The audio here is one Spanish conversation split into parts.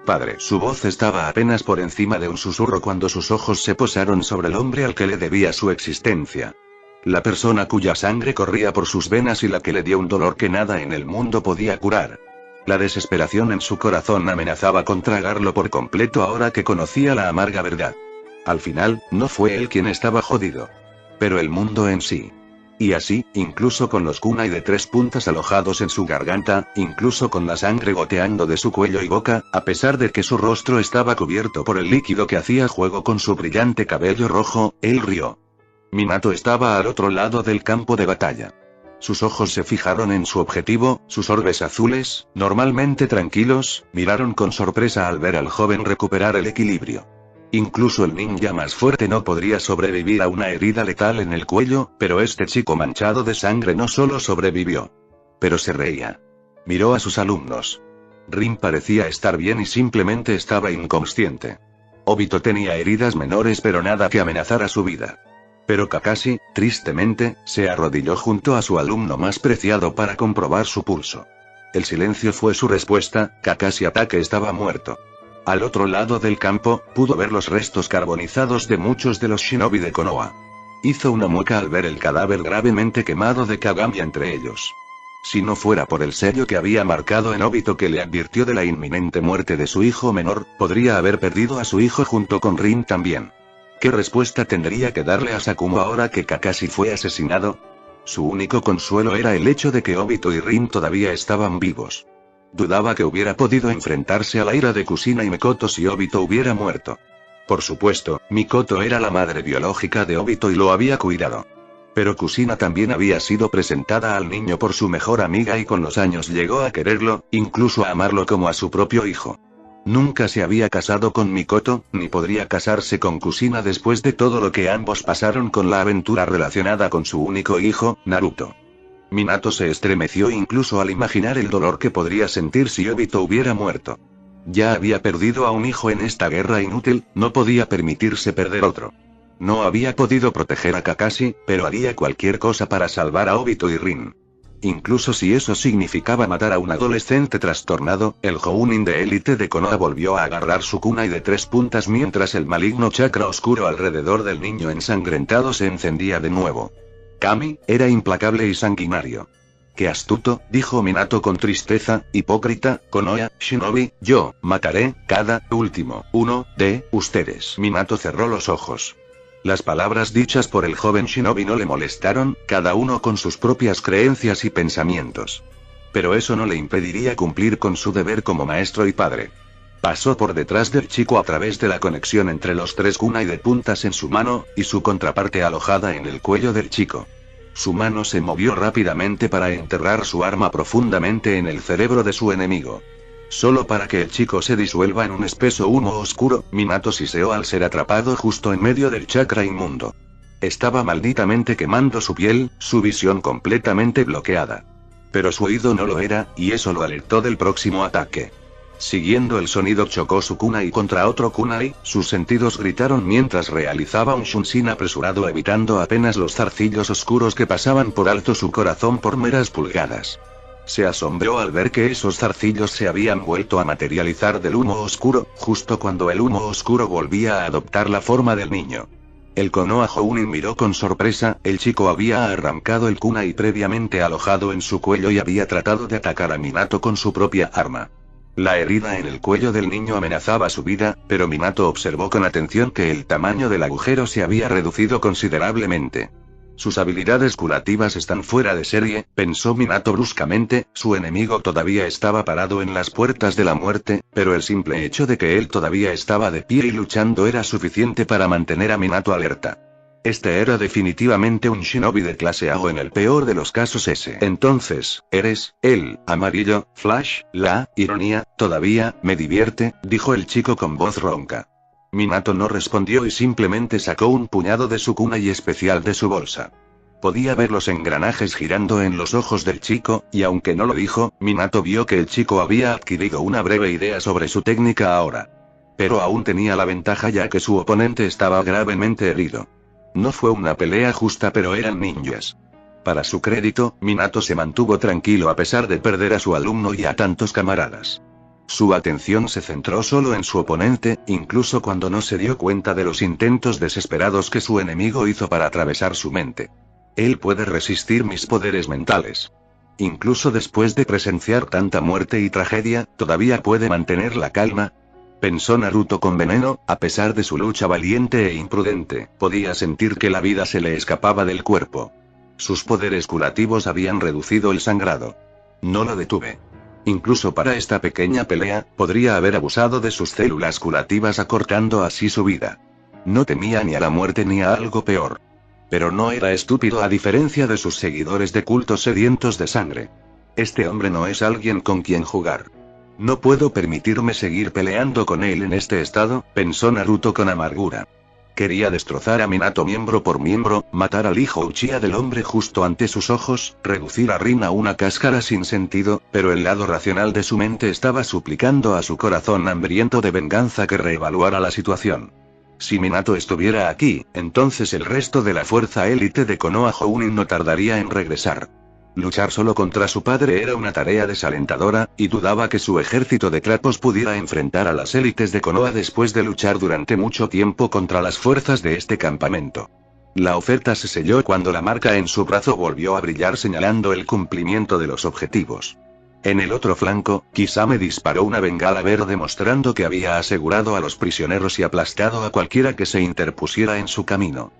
padre. Su voz estaba apenas por encima de un susurro cuando sus ojos se posaron sobre el hombre al que le debía su existencia. La persona cuya sangre corría por sus venas y la que le dio un dolor que nada en el mundo podía curar. La desesperación en su corazón amenazaba con tragarlo por completo ahora que conocía la amarga verdad. Al final, no fue él quien estaba jodido, pero el mundo en sí. Y así, incluso con los kunai de 3 puntas alojados en su garganta, incluso con la sangre goteando de su cuello y boca, a pesar de que su rostro estaba cubierto por el líquido que hacía juego con su brillante cabello rojo, él rió. Minato estaba al otro lado del campo de batalla. Sus ojos se fijaron en su objetivo, sus orbes azules, normalmente tranquilos, miraron con sorpresa al ver al joven recuperar el equilibrio. Incluso el ninja más fuerte no podría sobrevivir a una herida letal en el cuello, pero este chico manchado de sangre no solo sobrevivió, pero se reía. Miró a sus alumnos. Rin parecía estar bien y simplemente estaba inconsciente. Obito tenía heridas menores pero nada que amenazara su vida. Pero Kakashi, tristemente, se arrodilló junto a su alumno más preciado para comprobar su pulso. El silencio fue su respuesta, Kakashi Atake estaba muerto. Al otro lado del campo, pudo ver los restos carbonizados de muchos de los shinobi de Konoha. Hizo una mueca al ver el cadáver gravemente quemado de Kagami entre ellos. Si no fuera por el sello que había marcado en Obito que le advirtió de la inminente muerte de su hijo menor, podría haber perdido a su hijo junto con Rin también. ¿Qué respuesta tendría que darle a Sakumo ahora que Kakashi fue asesinado? Su único consuelo era el hecho de que Obito y Rin todavía estaban vivos. Dudaba que hubiera podido enfrentarse a la ira de Kushina y Mikoto si Obito hubiera muerto. Por supuesto, Mikoto era la madre biológica de Obito y lo había cuidado. Pero Kushina también había sido presentada al niño por su mejor amiga y con los años llegó a quererlo, incluso a amarlo como a su propio hijo. Nunca se había casado con Mikoto, ni podría casarse con Kushina después de todo lo que ambos pasaron con la aventura relacionada con su único hijo, Naruto. Minato se estremeció incluso al imaginar el dolor que podría sentir si Obito hubiera muerto. Ya había perdido a un hijo en esta guerra inútil, no podía permitirse perder otro. No había podido proteger a Kakashi, pero haría cualquier cosa para salvar a Obito y Rin. Incluso si eso significaba matar a un adolescente trastornado, el Jounin de élite de Konoha volvió a agarrar su kunai de 3 puntas mientras el maligno chakra oscuro alrededor del niño ensangrentado se encendía de nuevo. Kami, era implacable y sanguinario. «Qué astuto», dijo Minato con tristeza, «hipócrita, Konoha, Shinobi, yo, mataré, cada, último, uno, de, ustedes». Minato cerró los ojos. Las palabras dichas por el joven Shinobi no le molestaron, cada uno con sus propias creencias y pensamientos. Pero eso no le impediría cumplir con su deber como maestro y padre. Pasó por detrás del chico a través de la conexión entre los 3 kunai de puntas en su mano, y su contraparte alojada en el cuello del chico. Su mano se movió rápidamente para enterrar su arma profundamente en el cerebro de su enemigo. Solo para que el chico se disuelva en un espeso humo oscuro, Minato siseó al ser atrapado justo en medio del chakra inmundo. Estaba malditamente quemando su piel, su visión completamente bloqueada. Pero su oído no lo era, y eso lo alertó del próximo ataque. Siguiendo el sonido chocó su kunai contra otro kunai, sus sentidos gritaron mientras realizaba un shunshin apresurado evitando apenas los zarcillos oscuros que pasaban por alto su corazón por meras pulgadas. Se asombró al ver que esos zarcillos se habían vuelto a materializar del humo oscuro, justo cuando el humo oscuro volvía a adoptar la forma del niño. El Konoha Jounin miró con sorpresa, el chico había arrancado el kunai previamente alojado en su cuello y había tratado de atacar a Minato con su propia arma. La herida en el cuello del niño amenazaba su vida, pero Minato observó con atención que el tamaño del agujero se había reducido considerablemente. Sus habilidades curativas están fuera de serie, pensó Minato bruscamente, su enemigo todavía estaba parado en las puertas de la muerte, pero el simple hecho de que él todavía estaba de pie y luchando era suficiente para mantener a Minato alerta. Este era definitivamente un shinobi de clase A o en el peor de los casos S. Entonces, eres, el, amarillo, Flash, la, ironía, todavía, me divierte, dijo el chico con voz ronca. Minato no respondió y simplemente sacó un puñado de su kunai especial de su bolsa. Podía ver los engranajes girando en los ojos del chico, y aunque no lo dijo, Minato vio que el chico había adquirido una breve idea sobre su técnica ahora. Pero aún tenía la ventaja ya que su oponente estaba gravemente herido. No fue una pelea justa pero eran ninjas. Para su crédito, Minato se mantuvo tranquilo a pesar de perder a su alumno y a tantos camaradas. Su atención se centró solo en su oponente, incluso cuando no se dio cuenta de los intentos desesperados que su enemigo hizo para atravesar su mente. Él puede resistir mis poderes mentales. Incluso después de presenciar tanta muerte y tragedia, ¿todavía puede mantener la calma? Pensó Naruto con veneno. A pesar de su lucha valiente e imprudente, podía sentir que la vida se le escapaba del cuerpo. Sus poderes curativos habían reducido el sangrado. No lo detuve. Incluso para esta pequeña pelea, podría haber abusado de sus células curativas acortando así su vida. No temía ni a la muerte ni a algo peor. Pero no era estúpido a diferencia de sus seguidores de culto sedientos de sangre. Este hombre no es alguien con quien jugar. No puedo permitirme seguir peleando con él en este estado, pensó Naruto con amargura. Quería destrozar a Minato miembro por miembro, matar al hijo Uchiha del hombre justo ante sus ojos, reducir a Rin a una cáscara sin sentido, pero el lado racional de su mente estaba suplicando a su corazón hambriento de venganza que reevaluara la situación. Si Minato estuviera aquí, entonces el resto de la fuerza élite de Konoha Jounin no tardaría en regresar. Luchar solo contra su padre era una tarea desalentadora, y dudaba que su ejército de trapos pudiera enfrentar a las élites de Konoha después de luchar durante mucho tiempo contra las fuerzas de este campamento. La oferta se selló cuando la marca en su brazo volvió a brillar señalando el cumplimiento de los objetivos. En el otro flanco, Kisame disparó una bengala verde mostrando que había asegurado a los prisioneros y aplastado a cualquiera que se interpusiera en su camino.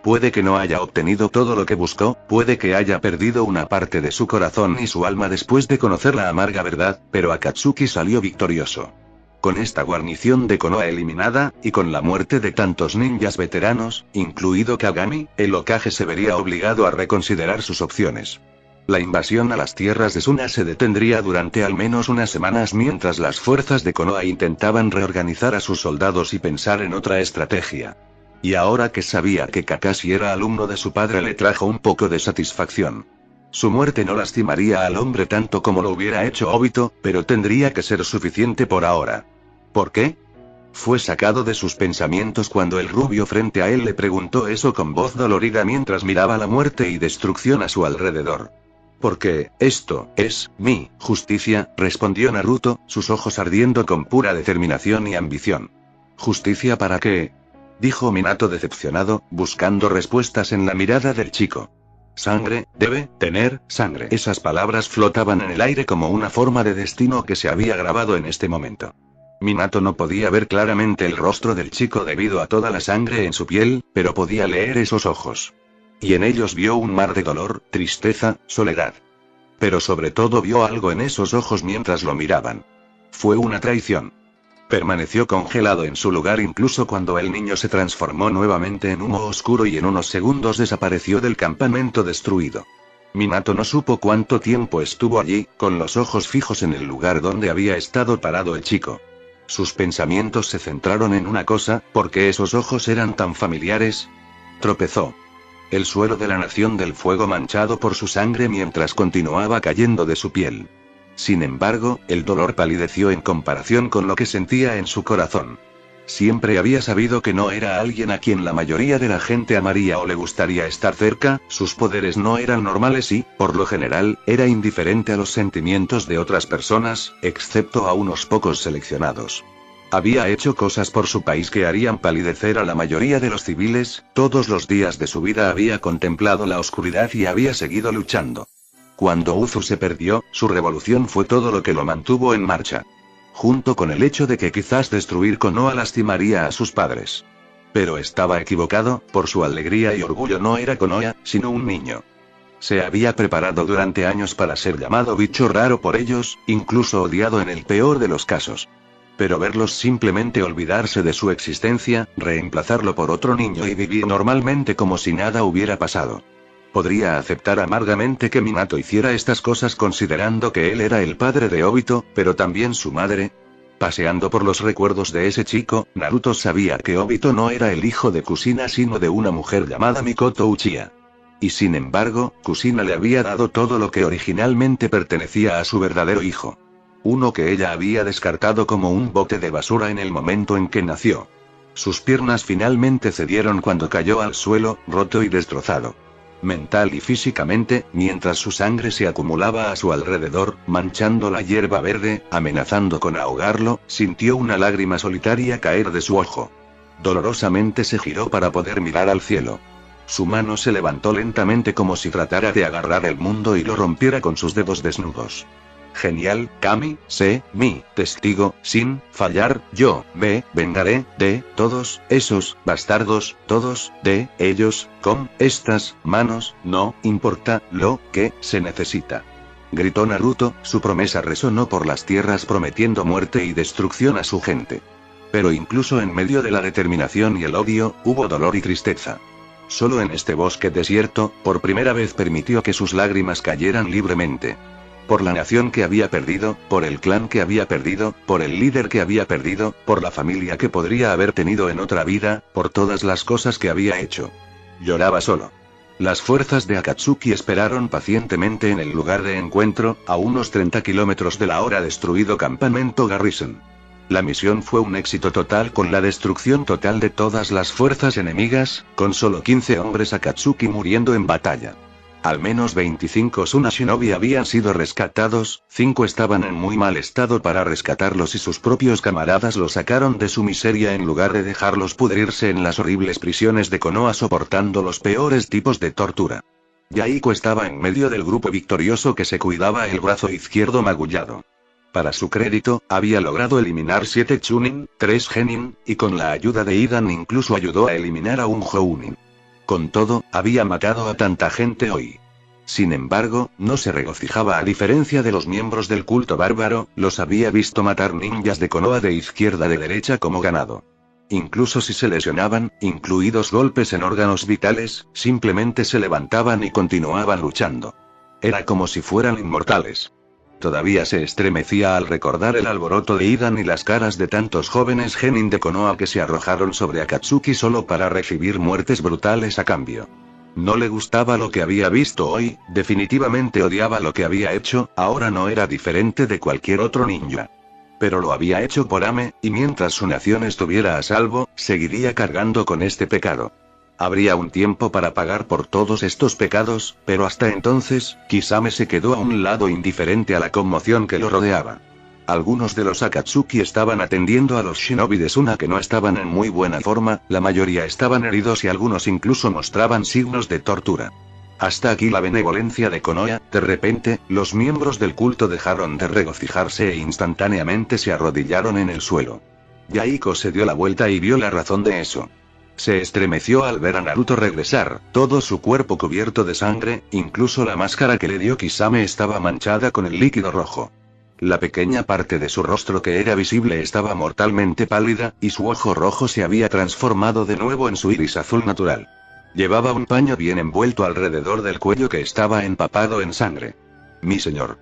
Puede que no haya obtenido todo lo que buscó, puede que haya perdido una parte de su corazón y su alma después de conocer la amarga verdad, pero Akatsuki salió victorioso. Con esta guarnición de Konoha eliminada, y con la muerte de tantos ninjas veteranos, incluido Kagami, el Hokage se vería obligado a reconsiderar sus opciones. La invasión a las tierras de Suna se detendría durante al menos unas semanas mientras las fuerzas de Konoha intentaban reorganizar a sus soldados y pensar en otra estrategia. Y ahora que sabía que Kakashi era alumno de su padre le trajo un poco de satisfacción. Su muerte no lastimaría al hombre tanto como lo hubiera hecho Obito, pero tendría que ser suficiente por ahora. ¿Por qué? Fue sacado de sus pensamientos cuando el rubio frente a él le preguntó eso con voz dolorida mientras miraba la muerte y destrucción a su alrededor. Porque, esto, es, mi, justicia, respondió Naruto, sus ojos ardiendo con pura determinación y ambición. ¿Justicia para qué? Dijo Minato decepcionado, buscando respuestas en la mirada del chico. Sangre, debe tener sangre. Esas palabras flotaban en el aire como una forma de destino que se había grabado en este momento. Minato no podía ver claramente el rostro del chico debido a toda la sangre en su piel, pero podía leer esos ojos. Y en ellos vio un mar de dolor, tristeza, soledad. Pero sobre todo vio algo en esos ojos mientras lo miraban. Fue una traición. Permaneció congelado en su lugar incluso cuando el niño se transformó nuevamente en humo oscuro y en unos segundos desapareció del campamento destruido. Minato no supo cuánto tiempo estuvo allí, con los ojos fijos en el lugar donde había estado parado el chico. Sus pensamientos se centraron en una cosa, ¿por qué esos ojos eran tan familiares? Tropezó. El suelo de la Nación del Fuego manchado por su sangre mientras continuaba cayendo de su piel. Sin embargo, el dolor palideció en comparación con lo que sentía en su corazón. Siempre había sabido que no era alguien a quien la mayoría de la gente amaría o le gustaría estar cerca, sus poderes no eran normales y, por lo general, era indiferente a los sentimientos de otras personas, excepto a unos pocos seleccionados. Había hecho cosas por su país que harían palidecer a la mayoría de los civiles, todos los días de su vida había contemplado la oscuridad y había seguido luchando. Cuando Uzu se perdió, su revolución fue todo lo que lo mantuvo en marcha. Junto con el hecho de que quizás destruir Konoha lastimaría a sus padres. Pero estaba equivocado, por su alegría y orgullo no era Konoha, sino un niño. Se había preparado durante años para ser llamado bicho raro por ellos, incluso odiado en el peor de los casos. Pero verlos simplemente olvidarse de su existencia, reemplazarlo por otro niño y vivir normalmente como si nada hubiera pasado. Podría aceptar amargamente que Minato hiciera estas cosas considerando que él era el padre de Obito, pero también su madre. Paseando por los recuerdos de ese chico, Naruto sabía que Obito no era el hijo de Kushina sino de una mujer llamada Mikoto Uchiha. Y sin embargo, Kushina le había dado todo lo que originalmente pertenecía a su verdadero hijo. Uno que ella había descartado como un bote de basura en el momento en que nació. Sus piernas finalmente cedieron cuando cayó al suelo, roto y destrozado. mental y físicamente, mientras su sangre se acumulaba a su alrededor, manchando la hierba verde, amenazando con ahogarlo, sintió una lágrima solitaria caer de su ojo. Dolorosamente se giró para poder mirar al cielo. Su mano se levantó lentamente como si tratara de agarrar el mundo y lo rompiera con sus dedos desnudos. Genial, Kami, sé, mi testigo, sin fallar, yo me vengaré de todos esos bastardos, todos de ellos, con estas manos, no importa lo que se necesita. Gritó Naruto, su promesa resonó por las tierras prometiendo muerte y destrucción a su gente. Pero incluso en medio de la determinación y el odio, hubo dolor y tristeza. Solo en este bosque desierto, por primera vez permitió que sus lágrimas cayeran libremente. Por la nación que había perdido, por el clan que había perdido, por el líder que había perdido, por la familia que podría haber tenido en otra vida, por todas las cosas que había hecho. Lloraba solo. Las fuerzas de Akatsuki esperaron pacientemente en el lugar de encuentro, a unos 30 kilómetros del ahora destruido campamento Garrison. La misión fue un éxito total con la destrucción total de todas las fuerzas enemigas, con solo 15 hombres Akatsuki muriendo en batalla. Al menos 25 Suna Shinobi habían sido rescatados, 5 estaban en muy mal estado para rescatarlos y sus propios camaradas los sacaron de su miseria en lugar de dejarlos pudrirse en las horribles prisiones de Konoha soportando los peores tipos de tortura. Yahiko estaba en medio del grupo victorioso que se cuidaba el brazo izquierdo magullado. Para su crédito, había logrado eliminar 7 Chunin, 3 Genin, y con la ayuda de Idan incluso ayudó a eliminar a un Jounin. Con todo, había matado a tanta gente hoy. Sin embargo, no se regocijaba a diferencia de los miembros del culto bárbaro, los había visto matar ninjas de Konoha de izquierda de derecha como ganado. Incluso si se lesionaban, incluidos golpes en órganos vitales, simplemente se levantaban y continuaban luchando. Era como si fueran inmortales. Todavía se estremecía al recordar el alboroto de Idan y las caras de tantos jóvenes genin de Konoha que se arrojaron sobre Akatsuki solo para recibir muertes brutales a cambio. No le gustaba lo que había visto hoy, definitivamente odiaba lo que había hecho, ahora no era diferente de cualquier otro ninja. Pero lo había hecho por Ame, y mientras su nación estuviera a salvo, seguiría cargando con este pecado. Habría un tiempo para pagar por todos estos pecados, pero hasta entonces, Kisame se quedó a un lado indiferente a la conmoción que lo rodeaba. Algunos de los Akatsuki estaban atendiendo a los shinobi de Suna que no estaban en muy buena forma, la mayoría estaban heridos y algunos incluso mostraban signos de tortura. Hasta aquí la benevolencia de Konoha. De repente, los miembros del culto dejaron de regocijarse e instantáneamente se arrodillaron en el suelo. Yahiko se dio la vuelta y vio la razón de eso. Se estremeció al ver a Naruto regresar, todo su cuerpo cubierto de sangre, incluso la máscara que le dio Kisame estaba manchada con el líquido rojo. La pequeña parte de su rostro que era visible estaba mortalmente pálida, y su ojo rojo se había transformado de nuevo en su iris azul natural. Llevaba un paño bien envuelto alrededor del cuello que estaba empapado en sangre. «Mi señor»,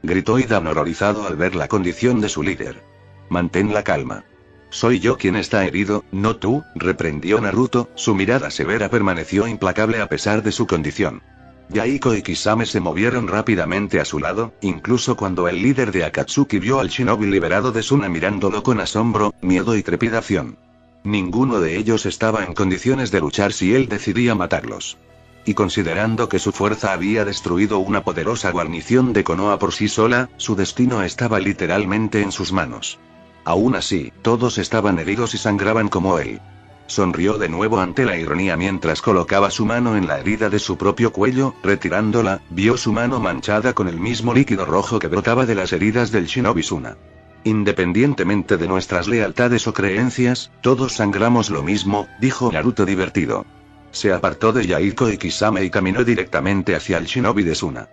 gritó Idan horrorizado al ver la condición de su líder. «Mantén la calma. Soy yo quien está herido, no tú», reprendió Naruto, su mirada severa permaneció implacable a pesar de su condición. Yahiko y Kisame se movieron rápidamente a su lado, incluso cuando el líder de Akatsuki vio al shinobi liberado de Suna mirándolo con asombro, miedo y trepidación. Ninguno de ellos estaba en condiciones de luchar si él decidía matarlos. Y considerando que su fuerza había destruido una poderosa guarnición de Konoha por sí sola, su destino estaba literalmente en sus manos. Aún así, todos estaban heridos y sangraban como él. Sonrió de nuevo ante la ironía mientras colocaba su mano en la herida de su propio cuello, retirándola, vio su mano manchada con el mismo líquido rojo que brotaba de las heridas del shinobi Suna. Independientemente de nuestras lealtades o creencias, todos sangramos lo mismo, dijo Naruto divertido. Se apartó de Yahiko y Kisame y caminó directamente hacia el shinobi de Suna.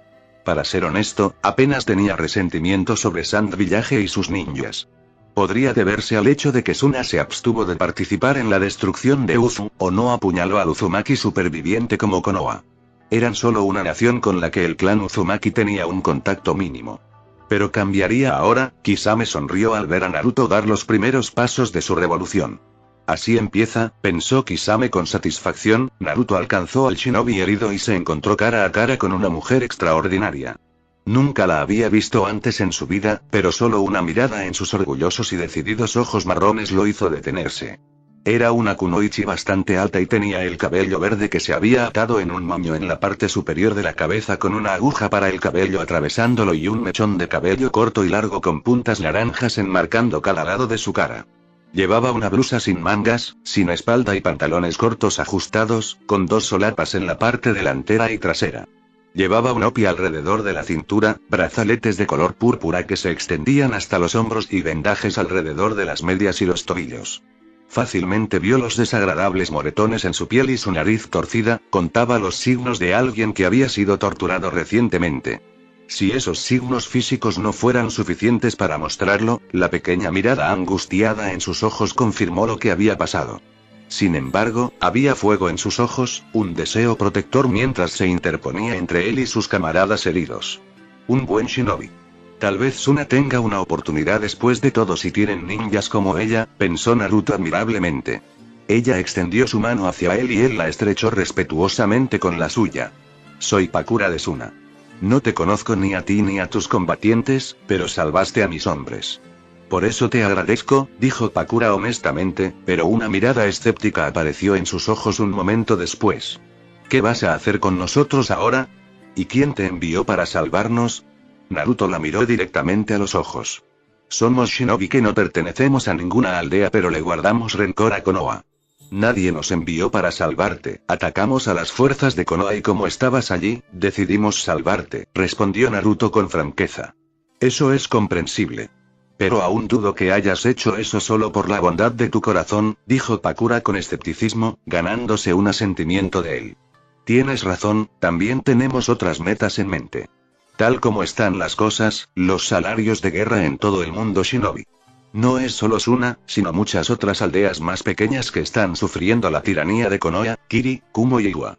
Para ser honesto, apenas tenía resentimiento sobre Sand Village y sus ninjas. Podría deberse al hecho de que Suna se abstuvo de participar en la destrucción de Uzu, o no apuñaló al Uzumaki superviviente como Konoha. Eran solo una nación con la que el clan Uzumaki tenía un contacto mínimo. Pero cambiaría ahora. Kisame sonrió al ver a Naruto dar los primeros pasos de su revolución. Así empieza, pensó Kisame con satisfacción. Naruto alcanzó al shinobi herido y se encontró cara a cara con una mujer extraordinaria. Nunca la había visto antes en su vida, pero solo una mirada en sus orgullosos y decididos ojos marrones lo hizo detenerse. Era una kunoichi bastante alta y tenía el cabello verde que se había atado en un moño en la parte superior de la cabeza con una aguja para el cabello atravesándolo y un mechón de cabello corto y largo con puntas naranjas enmarcando cada lado de su cara. Llevaba una blusa sin mangas, sin espalda y pantalones cortos ajustados, con 2 solapas en la parte delantera y trasera. Llevaba un opi alrededor de la cintura, brazaletes de color púrpura que se extendían hasta los hombros y vendajes alrededor de las medias y los tobillos. Fácilmente vio los desagradables moretones en su piel y su nariz torcida, contaba los signos de alguien que había sido torturado recientemente. Si esos signos físicos no fueran suficientes para mostrarlo, la pequeña mirada angustiada en sus ojos confirmó lo que había pasado. Sin embargo, había fuego en sus ojos, un deseo protector mientras se interponía entre él y sus camaradas heridos. Un buen shinobi. Tal vez Suna tenga una oportunidad después de todo si tienen ninjas como ella, pensó Naruto admirablemente. Ella extendió su mano hacia él y él la estrechó respetuosamente con la suya. Soy Pakura de Suna. No te conozco ni a ti ni a tus combatientes, pero salvaste a mis hombres. Por eso te agradezco, dijo Pakura honestamente, pero una mirada escéptica apareció en sus ojos un momento después. ¿Qué vas a hacer con nosotros ahora? ¿Y quién te envió para salvarnos? Naruto la miró directamente a los ojos. Somos shinobi que no pertenecemos a ninguna aldea pero le guardamos rencor a Konoha. Nadie nos envió para salvarte, atacamos a las fuerzas de Konoha y como estabas allí, decidimos salvarte, respondió Naruto con franqueza. Eso es comprensible. Pero aún dudo que hayas hecho eso solo por la bondad de tu corazón, dijo Pakura con escepticismo, ganándose un asentimiento de él. Tienes razón, también tenemos otras metas en mente. Tal como están las cosas, los salarios de guerra en todo el mundo shinobi. No es solo Suna, sino muchas otras aldeas más pequeñas que están sufriendo la tiranía de Konoha, Kiri, Kumo y Iwa.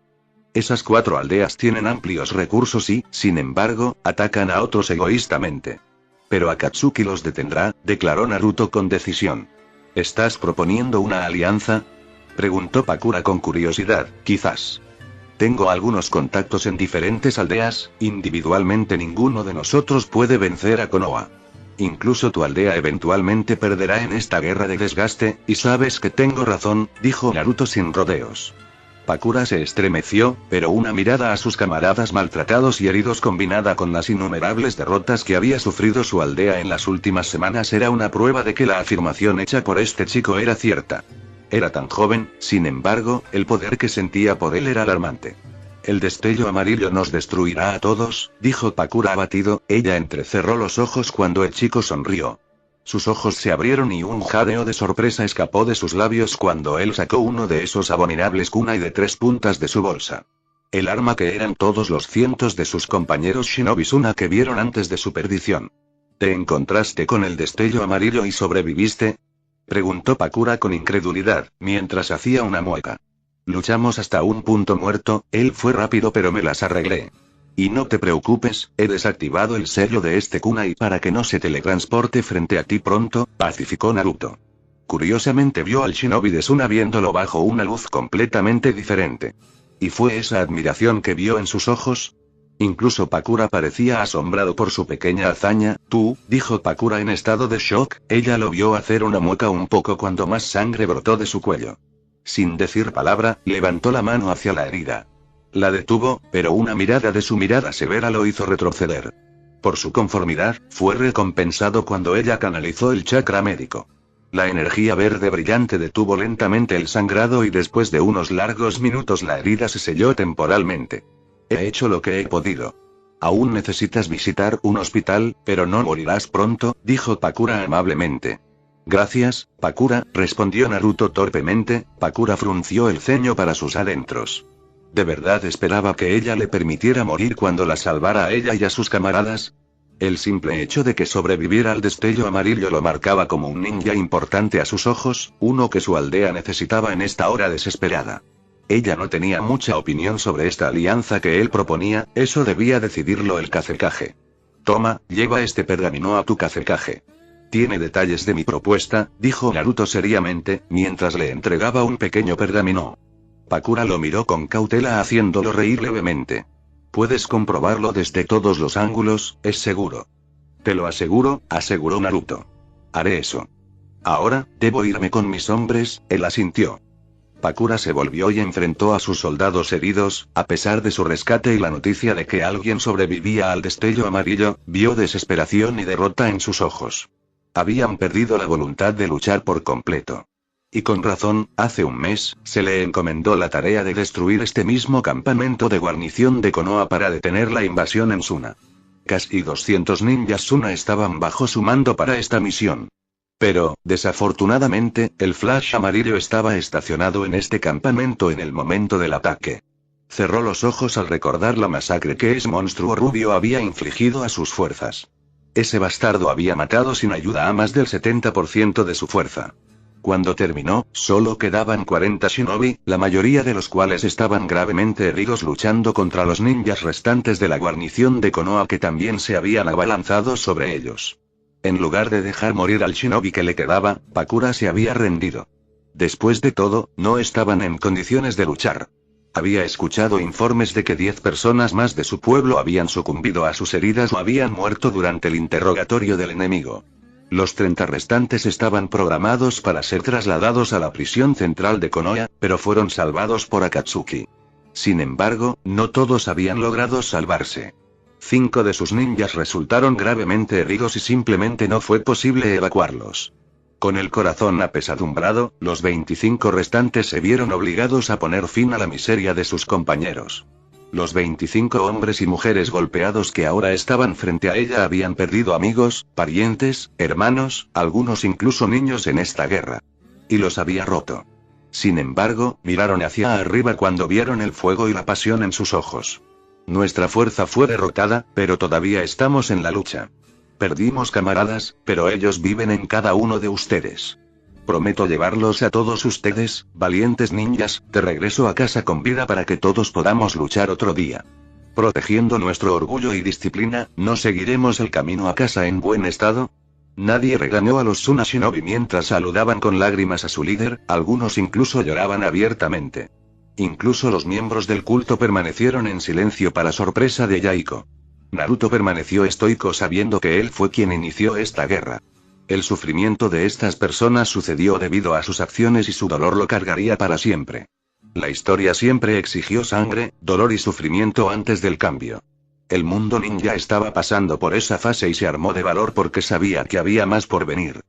Esas 4 aldeas tienen amplios recursos y, sin embargo, atacan a otros egoístamente. Pero Akatsuki los detendrá, declaró Naruto con decisión. ¿Estás proponiendo una alianza? Preguntó Pakura con curiosidad, quizás. Tengo algunos contactos en diferentes aldeas, individualmente ninguno de nosotros puede vencer a Konoha. Incluso tu aldea eventualmente perderá en esta guerra de desgaste, y sabes que tengo razón, dijo Naruto sin rodeos. Pakura se estremeció, pero una mirada a sus camaradas maltratados y heridos combinada con las innumerables derrotas que había sufrido su aldea en las últimas semanas era una prueba de que la afirmación hecha por este chico era cierta. Era tan joven, sin embargo, el poder que sentía por él era alarmante. El destello amarillo nos destruirá a todos, dijo Pakura abatido, ella entrecerró los ojos cuando el chico sonrió. Sus ojos se abrieron y un jadeo de sorpresa escapó de sus labios cuando él sacó uno de esos abominables kunai de 3 puntas de su bolsa. El arma que eran todos los cientos de sus compañeros shinobi Suna que vieron antes de su perdición. ¿Te encontraste con el destello amarillo y sobreviviste? Preguntó Pakura con incredulidad, mientras hacía una mueca. Luchamos hasta un punto muerto, él fue rápido pero me las arreglé. Y no te preocupes, he desactivado el sello de este kunai para que no se teletransporte frente a ti pronto, pacificó Naruto. Curiosamente vio al shinobi de Suna viéndolo bajo una luz completamente diferente. ¿Y fue esa admiración que vio en sus ojos? Incluso Pakura parecía asombrado por su pequeña hazaña. Tú, dijo Pakura en estado de shock, ella lo vio hacer una mueca un poco cuando más sangre brotó de su cuello. Sin decir palabra, levantó la mano hacia la herida. La detuvo, pero una mirada de su mirada severa lo hizo retroceder. Por su conformidad, fue recompensado cuando ella canalizó el chakra médico. La energía verde brillante detuvo lentamente el sangrado y después de unos largos minutos la herida se selló temporalmente. He hecho lo que he podido. Aún necesitas visitar un hospital, pero no morirás pronto, dijo Pakura amablemente. Gracias, Pakura, respondió Naruto torpemente. Pakura frunció el ceño para sus adentros. ¿De verdad esperaba que ella le permitiera morir cuando la salvara a ella y a sus camaradas? El simple hecho de que sobreviviera al destello amarillo lo marcaba como un ninja importante a sus ojos, uno que su aldea necesitaba en esta hora desesperada. Ella no tenía mucha opinión sobre esta alianza que él proponía, eso debía decidirlo el Kazekage. Toma, lleva este pergamino a tu Kazekage. Tiene detalles de mi propuesta, dijo Naruto seriamente, mientras le entregaba un pequeño pergamino. Pakura lo miró con cautela haciéndolo reír levemente. Puedes comprobarlo desde todos los ángulos, es seguro. Te lo aseguro, aseguró Naruto. Haré eso. Ahora, debo irme con mis hombres, él asintió. Pakura se volvió y enfrentó a sus soldados heridos, a pesar de su rescate y la noticia de que alguien sobrevivía al destello amarillo, vio desesperación y derrota en sus ojos. Habían perdido la voluntad de luchar por completo. Y con razón, hace un mes, se le encomendó la tarea de destruir este mismo campamento de guarnición de Konoha para detener la invasión en Suna. Casi 200 ninjas Suna estaban bajo su mando para esta misión. Pero, desafortunadamente, el flash amarillo estaba estacionado en este campamento en el momento del ataque. Cerró los ojos al recordar la masacre que ese monstruo rubio había infligido a sus fuerzas. Ese bastardo había matado sin ayuda a más del 70% de su fuerza. Cuando terminó, solo quedaban 40 shinobi, la mayoría de los cuales estaban gravemente heridos luchando contra los ninjas restantes de la guarnición de Konoha que también se habían abalanzado sobre ellos. En lugar de dejar morir al shinobi que le quedaba, Pakura se había rendido. Después de todo, no estaban en condiciones de luchar. Había escuchado informes de que 10 personas más de su pueblo habían sucumbido a sus heridas o habían muerto durante el interrogatorio del enemigo. Los 30 restantes estaban programados para ser trasladados a la prisión central de Konoha, pero fueron salvados por Akatsuki. Sin embargo, no todos habían logrado salvarse. 5 de sus ninjas resultaron gravemente heridos y simplemente no fue posible evacuarlos. Con el corazón apesadumbrado, los 25 restantes se vieron obligados a poner fin a la miseria de sus compañeros. Los 25 hombres y mujeres golpeados que ahora estaban frente a ella habían perdido amigos, parientes, hermanos, algunos incluso niños en esta guerra. Y los había roto. Sin embargo, miraron hacia arriba cuando vieron el fuego y la pasión en sus ojos. Nuestra fuerza fue derrotada, pero todavía estamos en la lucha. Perdimos camaradas, pero ellos viven en cada uno de ustedes. Prometo llevarlos a todos ustedes, valientes ninjas, de regreso a casa con vida para que todos podamos luchar otro día. Protegiendo nuestro orgullo y disciplina, ¿no seguiremos el camino a casa en buen estado? Nadie regañó a los Suna Shinobi mientras saludaban con lágrimas a su líder, algunos incluso lloraban abiertamente. Incluso los miembros del culto permanecieron en silencio para sorpresa de Yaiko. Naruto permaneció estoico sabiendo que él fue quien inició esta guerra. El sufrimiento de estas personas sucedió debido a sus acciones y su dolor lo cargaría para siempre. La historia siempre exigió sangre, dolor y sufrimiento antes del cambio. El mundo ninja estaba pasando por esa fase y se armó de valor porque sabía que había más por venir.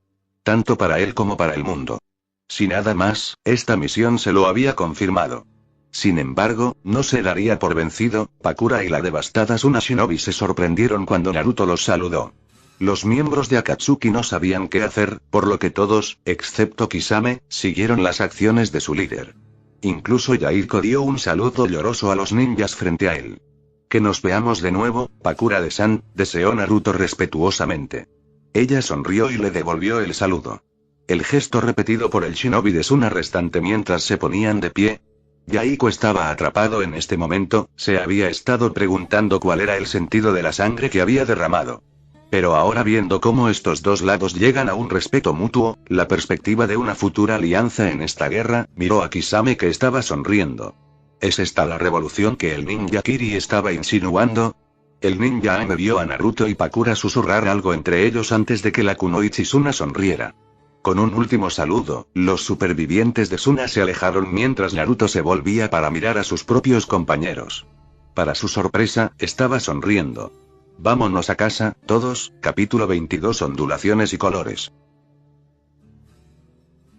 Tanto para él como para el mundo. Si nada más, esta misión se lo había confirmado. Sin embargo, no se daría por vencido. Pakura y la devastada Suna Shinobi se sorprendieron cuando Naruto los saludó. Los miembros de Akatsuki no sabían qué hacer, por lo que todos, excepto Kisame, siguieron las acciones de su líder. Incluso Yaiko dio un saludo lloroso a los ninjas frente a él. Que nos veamos de nuevo, Pakura-de-san, deseó Naruto respetuosamente. Ella sonrió y le devolvió el saludo. El gesto repetido por el shinobi de Suna restante mientras se ponían de pie. Yaiko estaba atrapado en este momento, se había estado preguntando cuál era el sentido de la sangre que había derramado. Pero ahora viendo cómo estos dos lados llegan a un respeto mutuo, la perspectiva de una futura alianza en esta guerra, miró a Kisame que estaba sonriendo. ¿Es esta la revolución que el ninja Kiri estaba insinuando? El ninja Aime vio a Naruto y Pakura susurrar algo entre ellos antes de que la kunoichi Suna sonriera. Con un último saludo, los supervivientes de Suna se alejaron mientras Naruto se volvía para mirar a sus propios compañeros. Para su sorpresa, estaba sonriendo. Vámonos a casa, todos. Capítulo 22 Ondulaciones y colores.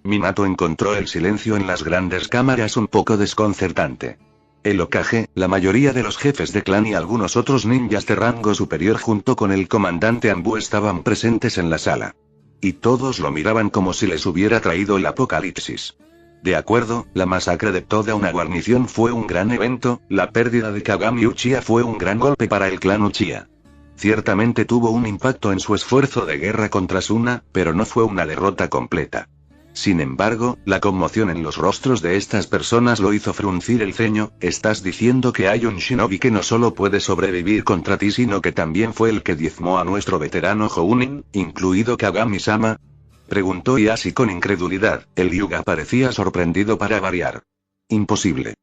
Minato encontró el silencio en las grandes cámaras un poco desconcertante. El Hokage, la mayoría de los jefes de clan y algunos otros ninjas de rango superior junto con el comandante Anbu estaban presentes en la sala. Y todos lo miraban como si les hubiera traído el apocalipsis. De acuerdo, la masacre de toda una guarnición fue un gran evento, la pérdida de Kagami Uchiha fue un gran golpe para el clan Uchiha. Ciertamente tuvo un impacto en su esfuerzo de guerra contra Suna, pero no fue una derrota completa. Sin embargo, la conmoción en los rostros de estas personas lo hizo fruncir el ceño. ¿Estás diciendo que hay un shinobi que no solo puede sobrevivir contra ti sino que también fue el que diezmó a nuestro veterano Jounin, incluido Kagami-sama? Preguntó Ieyasu con incredulidad. El Hyuga parecía sorprendido para variar. Imposible.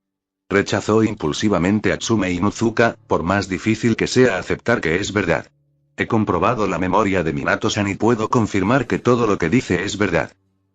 Rechazó impulsivamente a Tsume Inuzuka, por más difícil que sea aceptar que es verdad. He comprobado la memoria de Minato-san y puedo confirmar que todo lo que dice es verdad.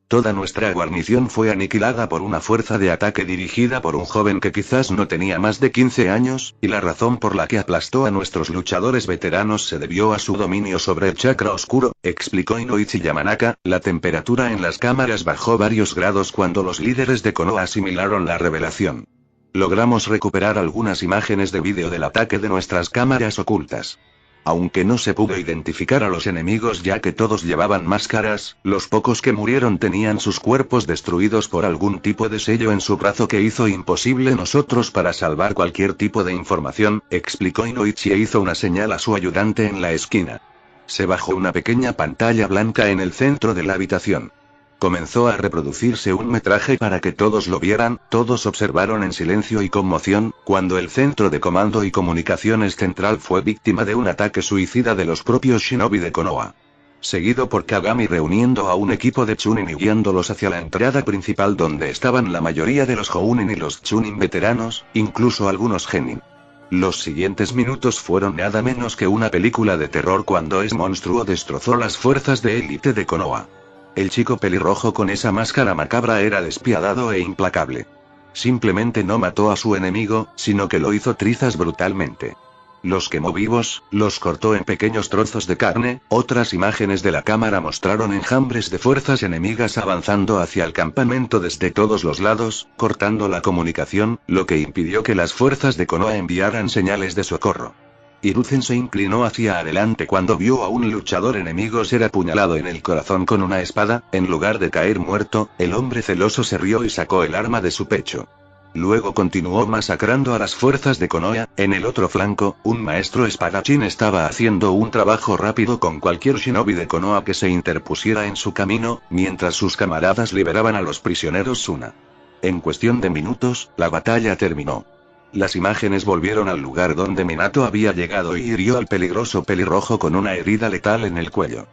Toda nuestra guarnición fue aniquilada por una fuerza de ataque dirigida por un joven que quizás no tenía más de 15 años, y la razón por la que aplastó a nuestros luchadores veteranos se debió a su dominio sobre el chakra oscuro, explicó Inoichi Yamanaka. La temperatura en las cámaras bajó varios grados cuando los líderes de Konoha asimilaron la revelación. Logramos recuperar algunas imágenes de vídeo del ataque de nuestras cámaras ocultas. Aunque no se pudo identificar a los enemigos ya que todos llevaban máscaras, los pocos que murieron tenían sus cuerpos destruidos por algún tipo de sello en su brazo que hizo imposible nosotros para salvar cualquier tipo de información, explicó Inoichi e hizo una señal a su ayudante en la esquina. Se bajó una pequeña pantalla blanca en el centro de la habitación. Comenzó a reproducirse un metraje para que todos lo vieran. Todos observaron en silencio y conmoción, cuando el centro de comando y comunicaciones central fue víctima de un ataque suicida de los propios shinobi de Konoha. Seguido por Kagami reuniendo a un equipo de Chunin y guiándolos hacia la entrada principal donde estaban la mayoría de los Jounin y los Chunin veteranos, incluso algunos Genin. Los siguientes minutos fueron nada menos que una película de terror cuando ese monstruo destrozó las fuerzas de élite de Konoha. El chico pelirrojo con esa máscara macabra era despiadado e implacable. Simplemente no mató a su enemigo, sino que lo hizo trizas brutalmente. Los quemó vivos, los cortó en pequeños trozos de carne. Otras imágenes de la cámara mostraron enjambres de fuerzas enemigas avanzando hacia el campamento desde todos los lados, cortando la comunicación, lo que impidió que las fuerzas de Konoha enviaran señales de socorro. Hiruzen se inclinó hacia adelante cuando vio a un luchador enemigo ser apuñalado en el corazón con una espada. En lugar de caer muerto, el hombre celoso se rió y sacó el arma de su pecho. Luego continuó masacrando a las fuerzas de Konoha. En el otro flanco, un maestro espadachín estaba haciendo un trabajo rápido con cualquier shinobi de Konoha que se interpusiera en su camino, mientras sus camaradas liberaban a los prisioneros Suna. En cuestión de minutos, la batalla terminó. Las imágenes volvieron al lugar donde Minato había llegado y hirió al peligroso pelirrojo con una herida letal en el cuello.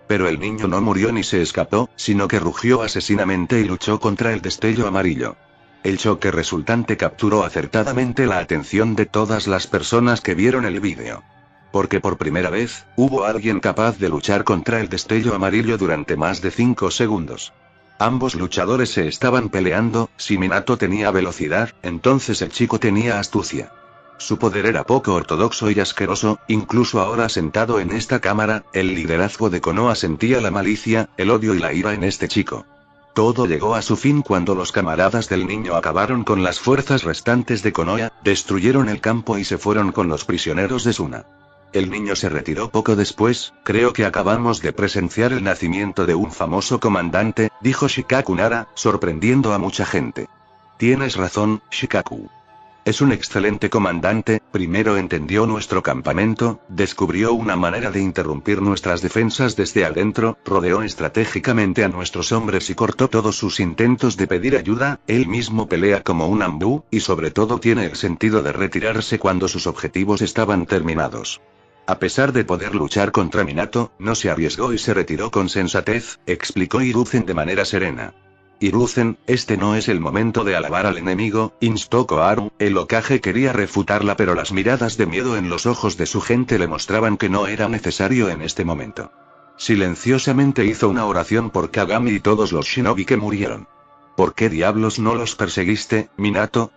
Pero el niño no murió ni se escapó, sino que rugió asesinamente y luchó contra el destello amarillo. El choque resultante capturó acertadamente la atención de todas las personas que vieron el vídeo. Porque por primera vez, hubo alguien capaz de luchar contra el destello amarillo durante más de 5 segundos. Ambos luchadores se estaban peleando. Si Minato tenía velocidad, entonces el chico tenía astucia. Su poder era poco ortodoxo y asqueroso. Incluso ahora sentado en esta cámara, el liderazgo de Konoha sentía la malicia, el odio y la ira en este chico. Todo llegó a su fin cuando los camaradas del niño acabaron con las fuerzas restantes de Konoha, destruyeron el campo y se fueron con los prisioneros de Suna. El niño se retiró poco después. Creo que acabamos de presenciar el nacimiento de un famoso comandante, dijo Shikaku Nara, sorprendiendo a mucha gente. Tienes razón, Shikaku. Es un excelente comandante. Primero entendió nuestro campamento, descubrió una manera de interrumpir nuestras defensas desde adentro, rodeó estratégicamente a nuestros hombres y cortó todos sus intentos de pedir ayuda. Él mismo pelea como un ambú, y sobre todo tiene el sentido de retirarse cuando sus objetivos estaban terminados. A pesar de poder luchar contra Minato, no se arriesgó y se retiró con sensatez, explicó Hiruzen de manera serena. Hiruzen, este no es el momento de alabar al enemigo, instó Koharu. El Hokage quería refutarla pero las miradas de miedo en los ojos de su gente le mostraban que no era necesario en este momento. Silenciosamente hizo una oración por Kagami y todos los shinobi que murieron. ¿Por qué diablos no los perseguiste, Minato?,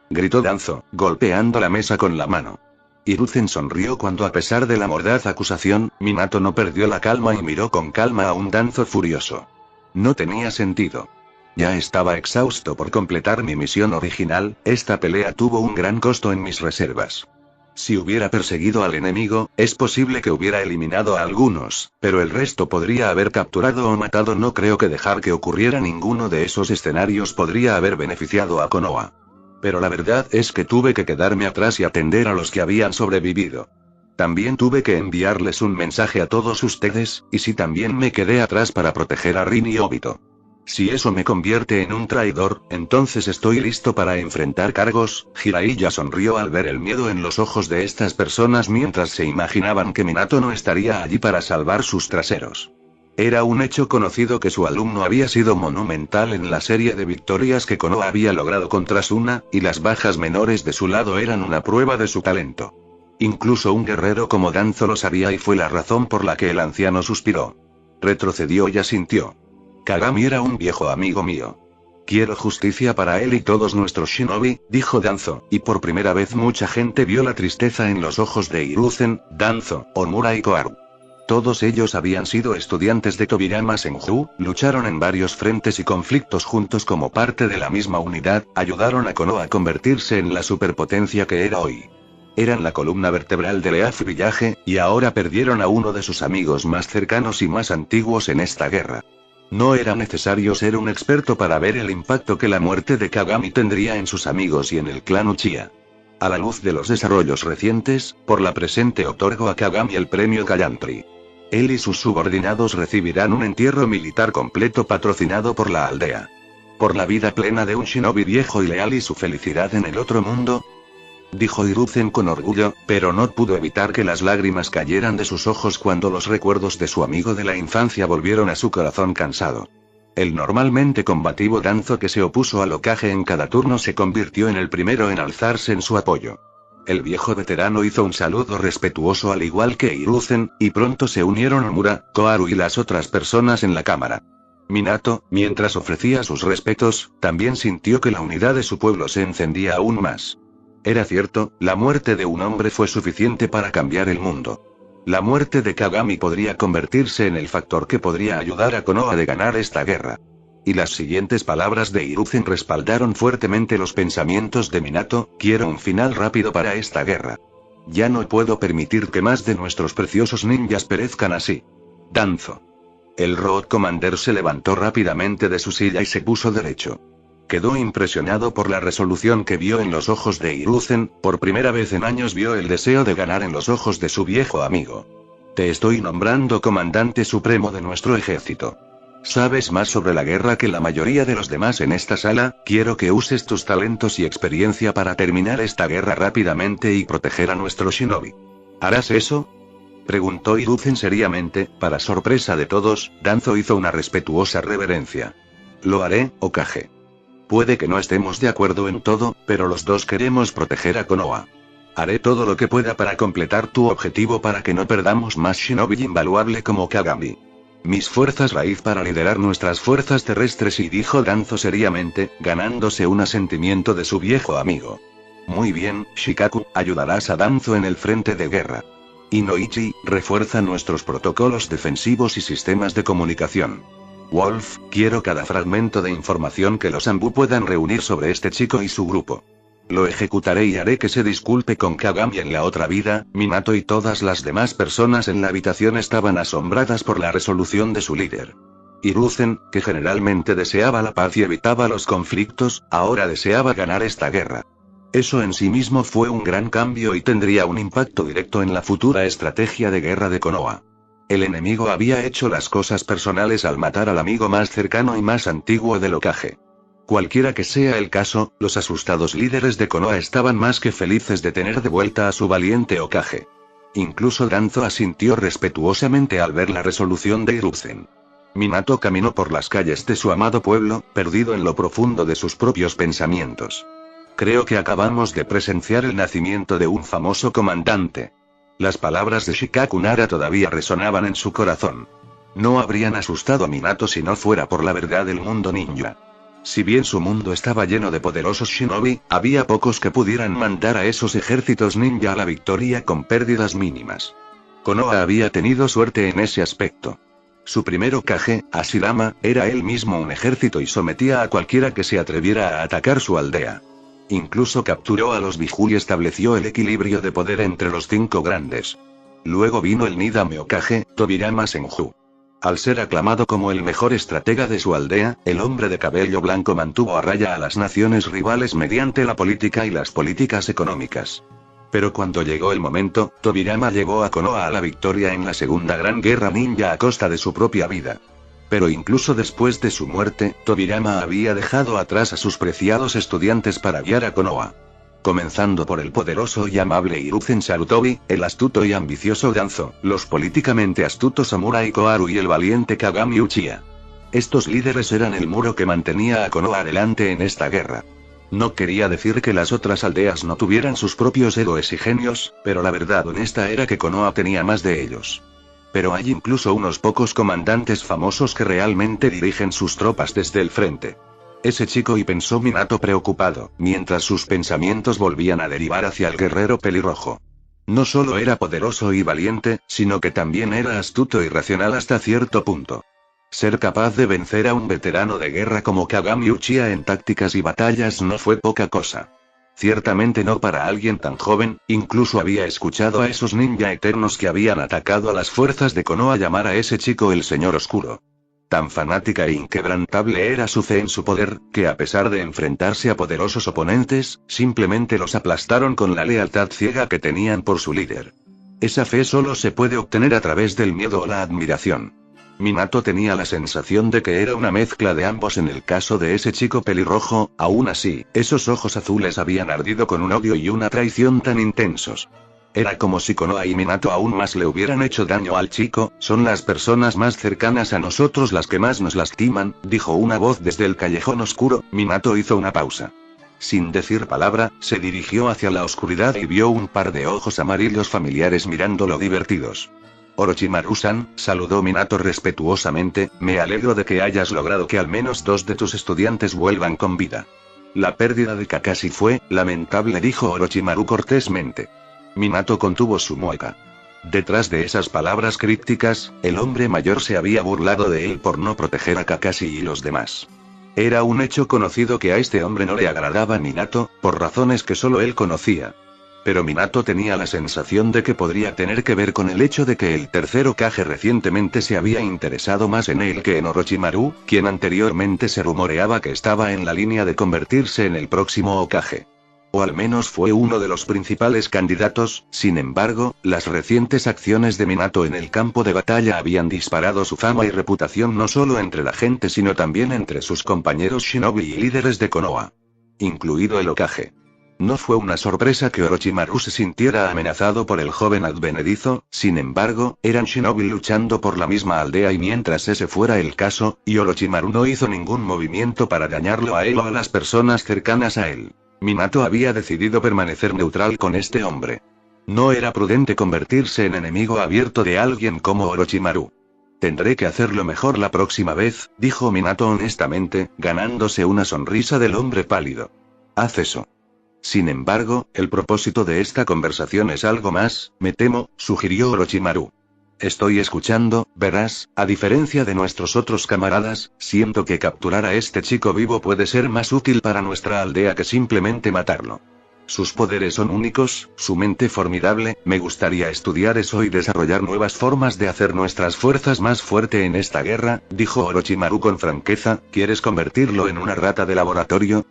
gritó Danzo, golpeando la mesa con la mano. Hiruzen sonrió cuando, a pesar de la mordaz acusación, Minato no perdió la calma y miró con calma a un Danzo furioso. No tenía sentido. Ya estaba exhausto por completar mi misión original. Esta pelea tuvo un gran costo en mis reservas. Si hubiera perseguido al enemigo, es posible que hubiera eliminado a algunos, pero el resto podría haber capturado o matado. No creo que dejar que ocurriera ninguno de esos escenarios podría haber beneficiado a Konoha. Pero la verdad es que tuve que quedarme atrás y atender a los que habían sobrevivido. También tuve que enviarles un mensaje a todos ustedes, y sí, también me quedé atrás para proteger a Rin y Obito. Si eso me convierte en un traidor, entonces estoy listo para enfrentar cargos. Jiraiya sonrió al ver el miedo en los ojos de estas personas mientras se imaginaban que Minato no estaría allí para salvar sus traseros. Era un hecho conocido que su alumno había sido monumental en la serie de victorias que Konoha había logrado contra Suna, y las bajas menores de su lado eran una prueba de su talento. Incluso un guerrero como Danzo lo sabía y fue la razón por la que el anciano suspiró. Retrocedió y asintió. Kagami era un viejo amigo mío. Quiero justicia para él y todos nuestros shinobi, dijo Danzo, y por primera vez mucha gente vio la tristeza en los ojos de Hiruzen, Danzo, Omura y Koharu. Todos ellos habían sido estudiantes de Tobirama Senju, lucharon en varios frentes y conflictos juntos como parte de la misma unidad, ayudaron a Konoha a convertirse en la superpotencia que era hoy. Eran la columna vertebral del Leaf Village, y ahora perdieron a uno de sus amigos más cercanos y más antiguos en esta guerra. No era necesario ser un experto para ver el impacto que la muerte de Kagami tendría en sus amigos y en el clan Uchiha. A la luz de los desarrollos recientes, por la presente otorgo a Kagami el premio Gallantry. Él y sus subordinados recibirán un entierro militar completo patrocinado por la aldea. Por la vida plena de un shinobi viejo y leal y su felicidad en el otro mundo, dijo Hiruzen con orgullo, pero no pudo evitar que las lágrimas cayeran de sus ojos cuando los recuerdos de su amigo de la infancia volvieron a su corazón cansado. El normalmente combativo Danzo que se opuso al Hokage en cada turno se convirtió en el primero en alzarse en su apoyo. El viejo veterano hizo un saludo respetuoso al igual que Hiruzen, y pronto se unieron Omura, Koharu y las otras personas en la cámara. Minato, mientras ofrecía sus respetos, también sintió que la unidad de su pueblo se encendía aún más. Era cierto, la muerte de un hombre fue suficiente para cambiar el mundo. La muerte de Kagami podría convertirse en el factor que podría ayudar a Konoha a ganar esta guerra. Y las siguientes palabras de Hiruzen respaldaron fuertemente los pensamientos de Minato: quiero un final rápido para esta guerra. Ya no puedo permitir que más de nuestros preciosos ninjas perezcan así. Danzo. El Road Commander se levantó rápidamente de su silla y se puso derecho. Quedó impresionado por la resolución que vio en los ojos de Hiruzen, por primera vez en años vio el deseo de ganar en los ojos de su viejo amigo. Te estoy nombrando comandante supremo de nuestro ejército. Sabes más sobre la guerra que la mayoría de los demás en esta sala, quiero que uses tus talentos y experiencia para terminar esta guerra rápidamente y proteger a nuestro shinobi. ¿Harás eso?, preguntó Hiruzen seriamente. Para sorpresa de todos, Danzo hizo una respetuosa reverencia. Lo haré, Hokage. Puede que no estemos de acuerdo en todo, pero los dos queremos proteger a Konoha. Haré todo lo que pueda para completar tu objetivo para que no perdamos más shinobi invaluable como Kagami. Mis fuerzas raíz para liderar nuestras fuerzas terrestres, y dijo Danzo seriamente, ganándose un asentimiento de su viejo amigo. Muy bien, Shikaku, ayudarás a Danzo en el frente de guerra. Inoichi, refuerza nuestros protocolos defensivos y sistemas de comunicación. Wolf, quiero cada fragmento de información que los Anbu puedan reunir sobre este chico y su grupo. Lo ejecutaré y haré que se disculpe con Kagami en la otra vida. Minato y todas las demás personas en la habitación estaban asombradas por la resolución de su líder. Hiruzen, que generalmente deseaba la paz y evitaba los conflictos, ahora deseaba ganar esta guerra. Eso en sí mismo fue un gran cambio y tendría un impacto directo en la futura estrategia de guerra de Konoha. El enemigo había hecho las cosas personales al matar al amigo más cercano y más antiguo del Hokage. Cualquiera que sea el caso, los asustados líderes de Konoha estaban más que felices de tener de vuelta a su valiente Hokage. Incluso Danzo asintió respetuosamente al ver la resolución de Hiruzen. Minato caminó por las calles de su amado pueblo, perdido en lo profundo de sus propios pensamientos. Creo que acabamos de presenciar el nacimiento de un famoso comandante. Las palabras de Shikaku Nara todavía resonaban en su corazón. No habrían asustado a Minato si no fuera por la verdad del mundo ninja. Si bien su mundo estaba lleno de poderosos shinobi, había pocos que pudieran mandar a esos ejércitos ninja a la victoria con pérdidas mínimas. Konoha había tenido suerte en ese aspecto. Su primer Hokage, Hashirama, era él mismo un ejército y sometía a cualquiera que se atreviera a atacar su aldea. Incluso capturó a los Biju y estableció el equilibrio de poder entre los 5 grandes. Luego vino el Nidame Hokage, Tobirama Senju. Al ser aclamado como el mejor estratega de su aldea, el hombre de cabello blanco mantuvo a raya a las naciones rivales mediante la política y las políticas económicas. Pero cuando llegó el momento, Tobirama llevó a Konoha a la victoria en la Segunda Gran Guerra Ninja a costa de su propia vida. Pero incluso después de su muerte, Tobirama había dejado atrás a sus preciados estudiantes para guiar a Konoha. Comenzando por el poderoso y amable Hiruzen Sarutobi, el astuto y ambicioso Danzo, los políticamente astutos Omura Koharu y el valiente Kagami Uchiha. Estos líderes eran el muro que mantenía a Konoha adelante en esta guerra. No quería decir que las otras aldeas no tuvieran sus propios héroes y genios, pero la verdad honesta era que Konoha tenía más de ellos. Pero hay incluso unos pocos comandantes famosos que realmente dirigen sus tropas desde el frente. Ese chico, y pensó Minato preocupado, mientras sus pensamientos volvían a derivar hacia el guerrero pelirrojo. No solo era poderoso y valiente, sino que también era astuto y racional hasta cierto punto. Ser capaz de vencer a un veterano de guerra como Kagami Uchiha en tácticas y batallas no fue poca cosa. Ciertamente no para alguien tan joven, incluso había escuchado a esos ninja eternos que habían atacado a las fuerzas de Konoha llamar a ese chico el Señor Oscuro. Tan fanática e inquebrantable era su fe en su poder, que a pesar de enfrentarse a poderosos oponentes, simplemente los aplastaron con la lealtad ciega que tenían por su líder. Esa fe solo se puede obtener a través del miedo o la admiración. Minato tenía la sensación de que era una mezcla de ambos en el caso de ese chico pelirrojo. Aún así, esos ojos azules habían ardido con un odio y una traición tan intensos. Era como si Konoha y Minato aún más le hubieran hecho daño al chico. Son las personas más cercanas a nosotros las que más nos lastiman, dijo una voz desde el callejón oscuro. Minato hizo una pausa. Sin decir palabra, se dirigió hacia la oscuridad y vio un par de ojos amarillos familiares mirándolo divertidos. Orochimaru-san, saludó Minato respetuosamente, me alegro de que hayas logrado que al menos 2 de tus estudiantes vuelvan con vida. La pérdida de Kakashi fue lamentable, dijo Orochimaru cortésmente. Minato contuvo su mueca. Detrás de esas palabras crípticas, el hombre mayor se había burlado de él por no proteger a Kakashi y los demás. Era un hecho conocido que a este hombre no le agradaba Minato, por razones que solo él conocía. Pero Minato tenía la sensación de que podría tener que ver con el hecho de que el tercer Hokage recientemente se había interesado más en él que en Orochimaru, quien anteriormente se rumoreaba que estaba en la línea de convertirse en el próximo Hokage. O al menos fue uno de los principales candidatos. Sin embargo, las recientes acciones de Minato en el campo de batalla habían disparado su fama y reputación no solo entre la gente sino también entre sus compañeros shinobi y líderes de Konoha. Incluido el Hokage. No fue una sorpresa que Orochimaru se sintiera amenazado por el joven advenedizo, sin embargo, eran shinobi luchando por la misma aldea y mientras ese fuera el caso, y Orochimaru no hizo ningún movimiento para dañarlo a él o a las personas cercanas a él. Minato había decidido permanecer neutral con este hombre. No era prudente convertirse en enemigo abierto de alguien como Orochimaru. Tendré que hacerlo mejor la próxima vez, dijo Minato honestamente, ganándose una sonrisa del hombre pálido. Haz eso. Sin embargo, el propósito de esta conversación es algo más, me temo, sugirió Orochimaru. Estoy escuchando, verás, a diferencia de nuestros otros camaradas, siento que capturar a este chico vivo puede ser más útil para nuestra aldea que simplemente matarlo. Sus poderes son únicos, su mente formidable, me gustaría estudiar eso y desarrollar nuevas formas de hacer nuestras fuerzas más fuerte en esta guerra, dijo Orochimaru con franqueza. ¿Quieres convertirlo en una rata de laboratorio?,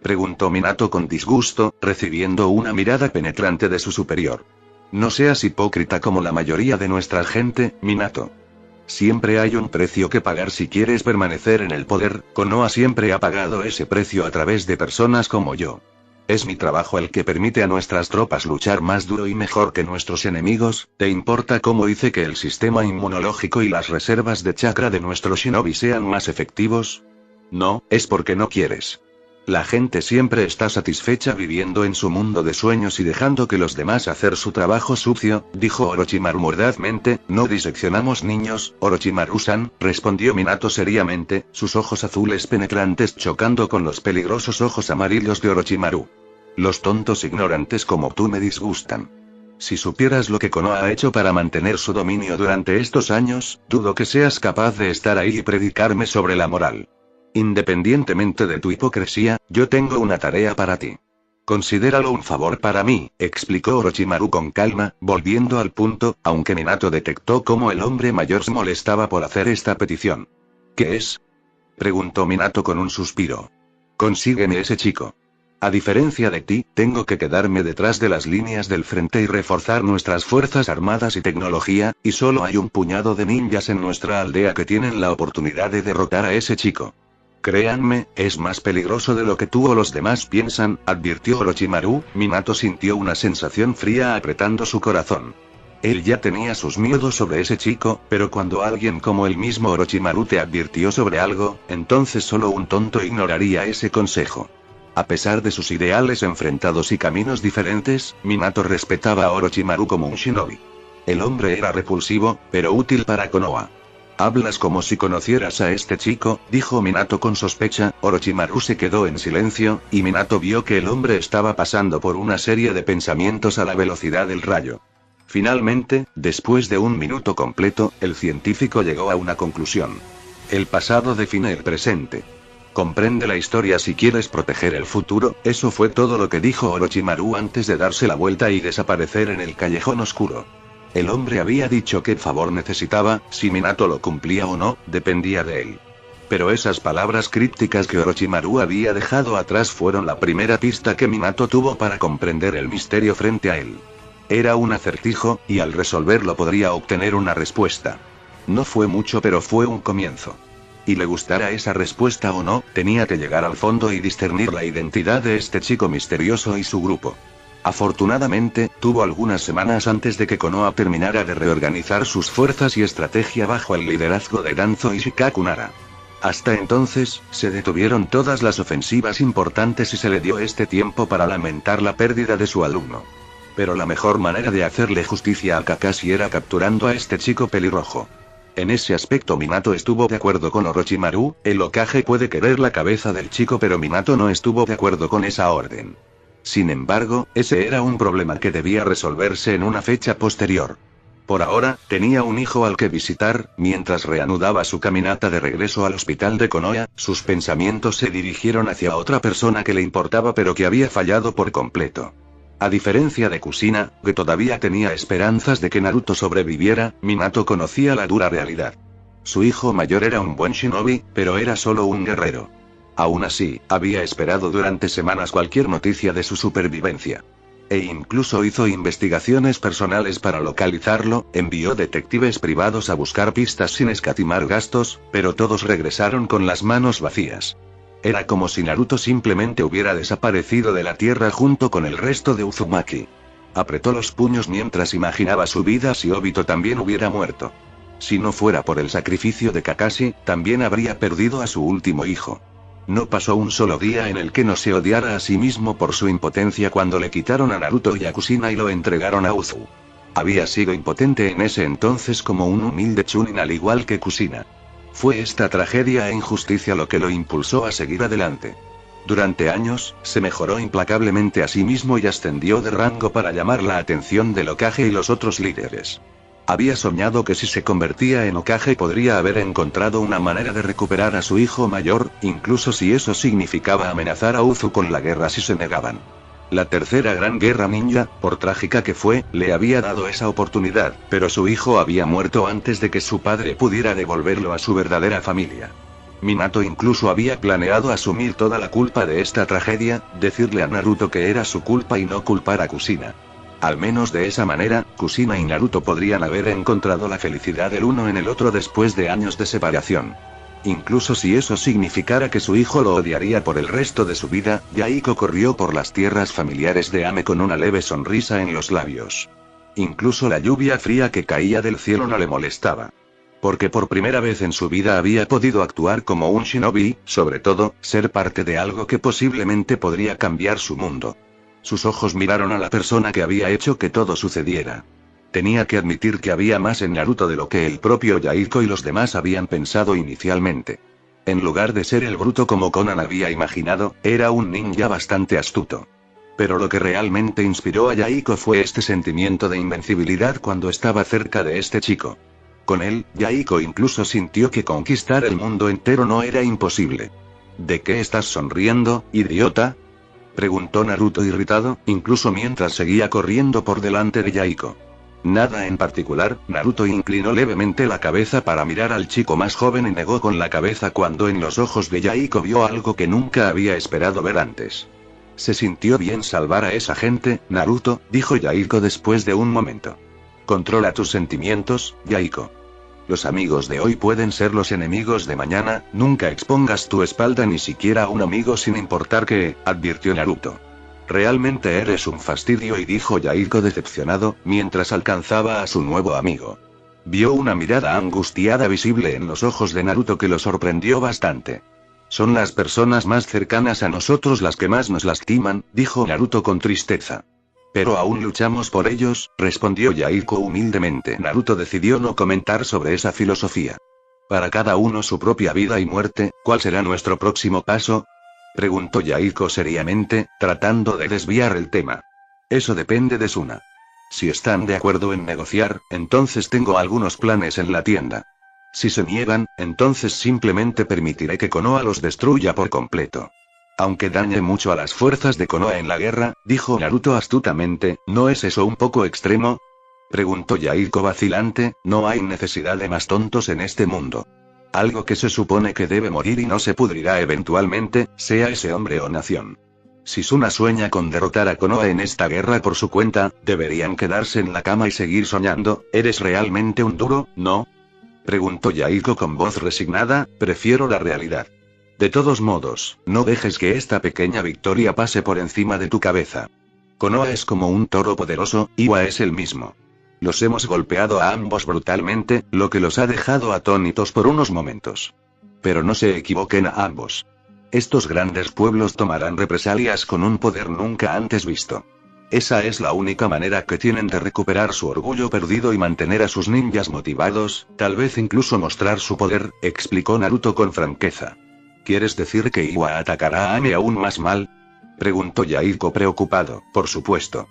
preguntó Minato con disgusto, recibiendo una mirada penetrante de su superior. No seas hipócrita como la mayoría de nuestra gente, Minato. Siempre hay un precio que pagar si quieres permanecer en el poder. Konoha siempre ha pagado ese precio a través de personas como yo. Es mi trabajo el que permite a nuestras tropas luchar más duro y mejor que nuestros enemigos. ¿Te importa cómo hice que el sistema inmunológico y las reservas de chakra de nuestros shinobi sean más efectivos? No, es porque no quieres. La gente siempre está satisfecha viviendo en su mundo de sueños y dejando que los demás hacer su trabajo sucio, dijo Orochimaru mordazmente. No diseccionamos niños, Orochimaru-san, respondió Minato seriamente, sus ojos azules penetrantes chocando con los peligrosos ojos amarillos de Orochimaru. Los tontos ignorantes como tú me disgustan. Si supieras lo que Konoha ha hecho para mantener su dominio durante estos años, dudo que seas capaz de estar ahí y predicarme sobre la moral. Independientemente de tu hipocresía, yo tengo una tarea para ti. Considéralo un favor para mí, explicó Orochimaru con calma, volviendo al punto, aunque Minato detectó cómo el hombre mayor se molestaba por hacer esta petición. ¿Qué es?, preguntó Minato con un suspiro. Consígueme ese chico. A diferencia de ti, tengo que quedarme detrás de las líneas del frente y reforzar nuestras fuerzas armadas y tecnología, y solo hay un puñado de ninjas en nuestra aldea que tienen la oportunidad de derrotar a ese chico. Créanme, es más peligroso de lo que tú o los demás piensan, advirtió Orochimaru. Minato sintió una sensación fría apretando su corazón. Él ya tenía sus miedos sobre ese chico, pero cuando alguien como el mismo Orochimaru te advirtió sobre algo, entonces solo un tonto ignoraría ese consejo. A pesar de sus ideales enfrentados y caminos diferentes, Minato respetaba a Orochimaru como un shinobi. El hombre era repulsivo, pero útil para Konoha. Hablas como si conocieras a este chico, dijo Minato con sospecha. Orochimaru se quedó en silencio, y Minato vio que el hombre estaba pasando por una serie de pensamientos a la velocidad del rayo. Finalmente, después de un minuto completo, el científico llegó a una conclusión. El pasado define el presente. Comprende la historia si quieres proteger el futuro, eso fue todo lo que dijo Orochimaru antes de darse la vuelta y desaparecer en el callejón oscuro. El hombre había dicho qué favor necesitaba, si Minato lo cumplía o no, dependía de él. Pero esas palabras crípticas que Orochimaru había dejado atrás fueron la primera pista que Minato tuvo para comprender el misterio frente a él. Era un acertijo, y al resolverlo podría obtener una respuesta. No fue mucho, pero fue un comienzo. Y le gustara esa respuesta o no, tenía que llegar al fondo y discernir la identidad de este chico misterioso y su grupo. Afortunadamente, tuvo algunas semanas antes de que Konoha terminara de reorganizar sus fuerzas y estrategia bajo el liderazgo de Danzo y Shikaku Nara. Hasta entonces, se detuvieron todas las ofensivas importantes y se le dio este tiempo para lamentar la pérdida de su alumno. Pero la mejor manera de hacerle justicia a Kakashi era capturando a este chico pelirrojo. En ese aspecto Minato estuvo de acuerdo con Orochimaru. El Hokage puede querer la cabeza del chico, pero Minato no estuvo de acuerdo con esa orden. Sin embargo, ese era un problema que debía resolverse en una fecha posterior. Por ahora, tenía un hijo al que visitar. Mientras reanudaba su caminata de regreso al hospital de Konoha, sus pensamientos se dirigieron hacia otra persona que le importaba pero que había fallado por completo. A diferencia de Kushina, que todavía tenía esperanzas de que Naruto sobreviviera, Minato conocía la dura realidad. Su hijo mayor era un buen shinobi, pero era solo un guerrero. Aún así, había esperado durante semanas cualquier noticia de su supervivencia. E incluso hizo investigaciones personales para localizarlo, envió detectives privados a buscar pistas sin escatimar gastos, pero todos regresaron con las manos vacías. Era como si Naruto simplemente hubiera desaparecido de la tierra junto con el resto de Uzumaki. Apretó los puños mientras imaginaba su vida si Obito también hubiera muerto. Si no fuera por el sacrificio de Kakashi, también habría perdido a su último hijo. No pasó un solo día en el que no se odiara a sí mismo por su impotencia cuando le quitaron a Naruto y a Kushina y lo entregaron a Uzu. Había sido impotente en ese entonces como un humilde chunin al igual que Kushina. Fue esta tragedia e injusticia lo que lo impulsó a seguir adelante. Durante años, se mejoró implacablemente a sí mismo y ascendió de rango para llamar la atención del Hokage y los otros líderes. Había soñado que si se convertía en Hokage podría haber encontrado una manera de recuperar a su hijo mayor, incluso si eso significaba amenazar a Uzu con la guerra si se negaban. La tercera gran guerra ninja, por trágica que fue, le había dado esa oportunidad, pero su hijo había muerto antes de que su padre pudiera devolverlo a su verdadera familia. Minato incluso había planeado asumir toda la culpa de esta tragedia, decirle a Naruto que era su culpa y no culpar a Kushina. Al menos de esa manera, Kushina y Naruto podrían haber encontrado la felicidad el uno en el otro después de años de separación. Incluso si eso significara que su hijo lo odiaría por el resto de su vida, Yahiko corrió por las tierras familiares de Ame con una leve sonrisa en los labios. Incluso la lluvia fría que caía del cielo no le molestaba. Porque por primera vez en su vida había podido actuar como un shinobi, sobre todo, ser parte de algo que posiblemente podría cambiar su mundo. Sus ojos miraron a la persona que había hecho que todo sucediera. Tenía que admitir que había más en Naruto de lo que el propio Yahiko y los demás habían pensado inicialmente. En lugar de ser el bruto como Conan había imaginado, era un ninja bastante astuto. Pero lo que realmente inspiró a Yahiko fue este sentimiento de invencibilidad cuando estaba cerca de este chico. Con él, Yahiko incluso sintió que conquistar el mundo entero no era imposible. ¿De qué estás sonriendo, idiota?, preguntó Naruto irritado, incluso mientras seguía corriendo por delante de Yahiko. Nada en particular. Naruto inclinó levemente la cabeza para mirar al chico más joven y negó con la cabeza cuando en los ojos de Yahiko vio algo que nunca había esperado ver antes. Se sintió bien salvar a esa gente, Naruto, dijo Yahiko después de un momento. Controla tus sentimientos, Yahiko. Los amigos de hoy pueden ser los enemigos de mañana. Nunca expongas tu espalda ni siquiera a un amigo sin importar qué, advirtió Naruto. Realmente eres un fastidio, y dijo Yahiko decepcionado, mientras alcanzaba a su nuevo amigo. Vio una mirada angustiada visible en los ojos de Naruto que lo sorprendió bastante. Son las personas más cercanas a nosotros las que más nos lastiman, dijo Naruto con tristeza. Pero aún luchamos por ellos, respondió Yahiko humildemente. Naruto decidió no comentar sobre esa filosofía. Para cada uno su propia vida y muerte, ¿cuál será nuestro próximo paso? Preguntó Yahiko seriamente, tratando de desviar el tema. Eso depende de Suna. Si están de acuerdo en negociar, entonces tengo algunos planes en la tienda. Si se niegan, entonces simplemente permitiré que Konoha los destruya por completo. Aunque dañe mucho a las fuerzas de Konoha en la guerra, dijo Naruto astutamente, ¿no es eso un poco extremo? Preguntó Yahiko vacilante, no hay necesidad de más tontos en este mundo. Algo que se supone que debe morir y no se pudrirá eventualmente, sea ese hombre o nación. Si Suna sueña con derrotar a Konoha en esta guerra por su cuenta, deberían quedarse en la cama y seguir soñando. ¿Eres realmente un duro, no? Preguntó Yahiko con voz resignada, prefiero la realidad. De todos modos, no dejes que esta pequeña victoria pase por encima de tu cabeza. Konoha es como un toro poderoso, Iwa es el mismo. Los hemos golpeado a ambos brutalmente, lo que los ha dejado atónitos por unos momentos. Pero no se equivoquen a ambos. Estos grandes pueblos tomarán represalias con un poder nunca antes visto. Esa es la única manera que tienen de recuperar su orgullo perdido y mantener a sus ninjas motivados, tal vez incluso mostrar su poder, explicó Naruto con franqueza. ¿Quieres decir que Iwa atacará a Ame aún más mal? Preguntó Yahiko preocupado, por supuesto.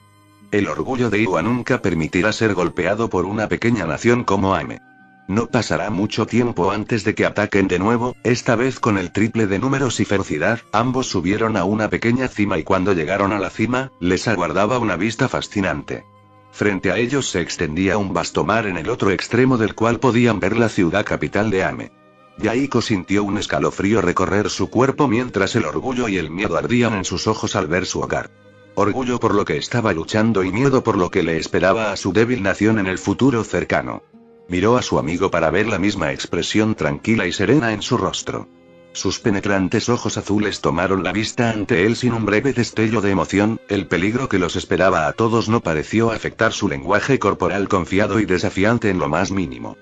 El orgullo de Iwa nunca permitirá ser golpeado por una pequeña nación como Ame. No pasará mucho tiempo antes de que ataquen de nuevo, esta vez con el triple de números y ferocidad. Ambos subieron a una pequeña cima y cuando llegaron a la cima, les aguardaba una vista fascinante. Frente a ellos se extendía un vasto mar en el otro extremo del cual podían ver la ciudad capital de Ame. Yahiko sintió un escalofrío recorrer su cuerpo mientras el orgullo y el miedo ardían en sus ojos al ver su hogar. Orgullo por lo que estaba luchando y miedo por lo que le esperaba a su débil nación en el futuro cercano. Miró a su amigo para ver la misma expresión tranquila y serena en su rostro. Sus penetrantes ojos azules tomaron la vista ante él sin un breve destello de emoción. El peligro que los esperaba a todos no pareció afectar su lenguaje corporal confiado y desafiante en lo más mínimo.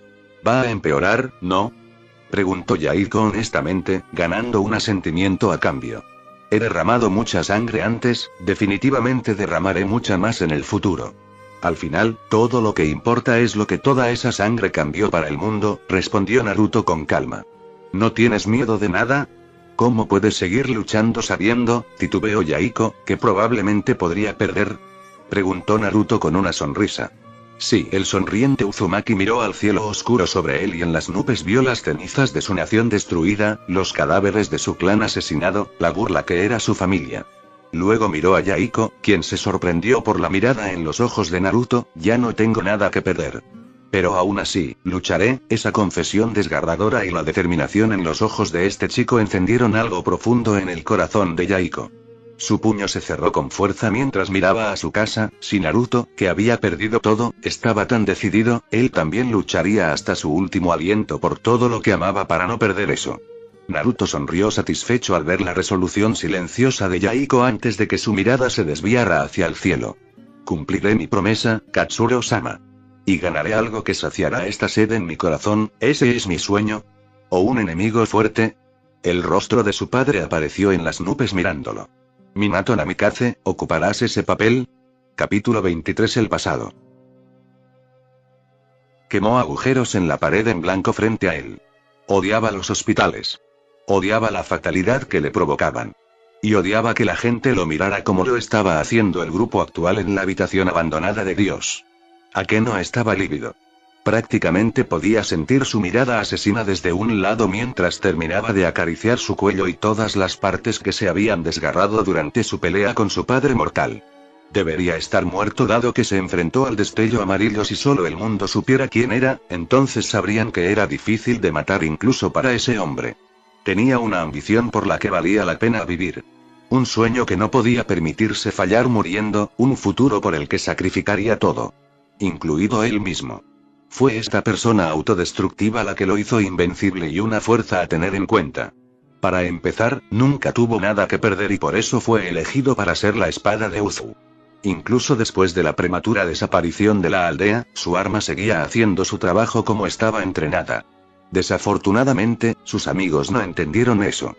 ¿Va a empeorar, no? Preguntó Yahiko honestamente, ganando un asentimiento a cambio. He derramado mucha sangre antes, definitivamente derramaré mucha más en el futuro. Al final, todo lo que importa es lo que toda esa sangre cambió para el mundo, respondió Naruto con calma. ¿No tienes miedo de nada? ¿Cómo puedes seguir luchando sabiendo, titubeó Yahiko, que probablemente podría perder? Preguntó Naruto con una sonrisa. Sí, el sonriente Uzumaki miró al cielo oscuro sobre él y en las nubes vio las cenizas de su nación destruida, los cadáveres de su clan asesinado, la burla que era su familia. Luego miró a Yahiko, quien se sorprendió por la mirada en los ojos de Naruto. Ya no tengo nada que perder. Pero aún así, lucharé. Esa confesión desgarradora y la determinación en los ojos de este chico encendieron algo profundo en el corazón de Yahiko. Su puño se cerró con fuerza mientras miraba a su casa. Si Naruto, que había perdido todo, estaba tan decidido, él también lucharía hasta su último aliento por todo lo que amaba para no perder eso. Naruto sonrió satisfecho al ver la resolución silenciosa de Yahiko antes de que su mirada se desviara hacia el cielo. Cumpliré mi promesa, Katsuro-sama. Y ganaré algo que saciará esta sed en mi corazón. ¿Ese es mi sueño? ¿O un enemigo fuerte? El rostro de su padre apareció en las nubes mirándolo. Minato Namikaze, ¿ocuparás ese papel? Capítulo 23. El pasado. Quemó agujeros en la pared en blanco frente a él. Odiaba los hospitales. Odiaba la fatalidad que le provocaban. Y odiaba que la gente lo mirara como lo estaba haciendo el grupo actual en la habitación abandonada de Dios. ¿A qué no estaba lívido? Prácticamente podía sentir su mirada asesina desde un lado mientras terminaba de acariciar su cuello y todas las partes que se habían desgarrado durante su pelea con su padre mortal. Debería estar muerto dado que se enfrentó al destello amarillo. Si solo el mundo supiera quién era, entonces sabrían que era difícil de matar incluso para ese hombre. Tenía una ambición por la que valía la pena vivir. Un sueño que no podía permitirse fallar muriendo, un futuro por el que sacrificaría todo. Incluido él mismo. Fue esta persona autodestructiva la que lo hizo invencible y una fuerza a tener en cuenta. Para empezar, nunca tuvo nada que perder y por eso fue elegido para ser la espada de Uzu. Incluso después de la prematura desaparición de la aldea, su arma seguía haciendo su trabajo como estaba entrenada. Desafortunadamente, sus amigos no entendieron eso.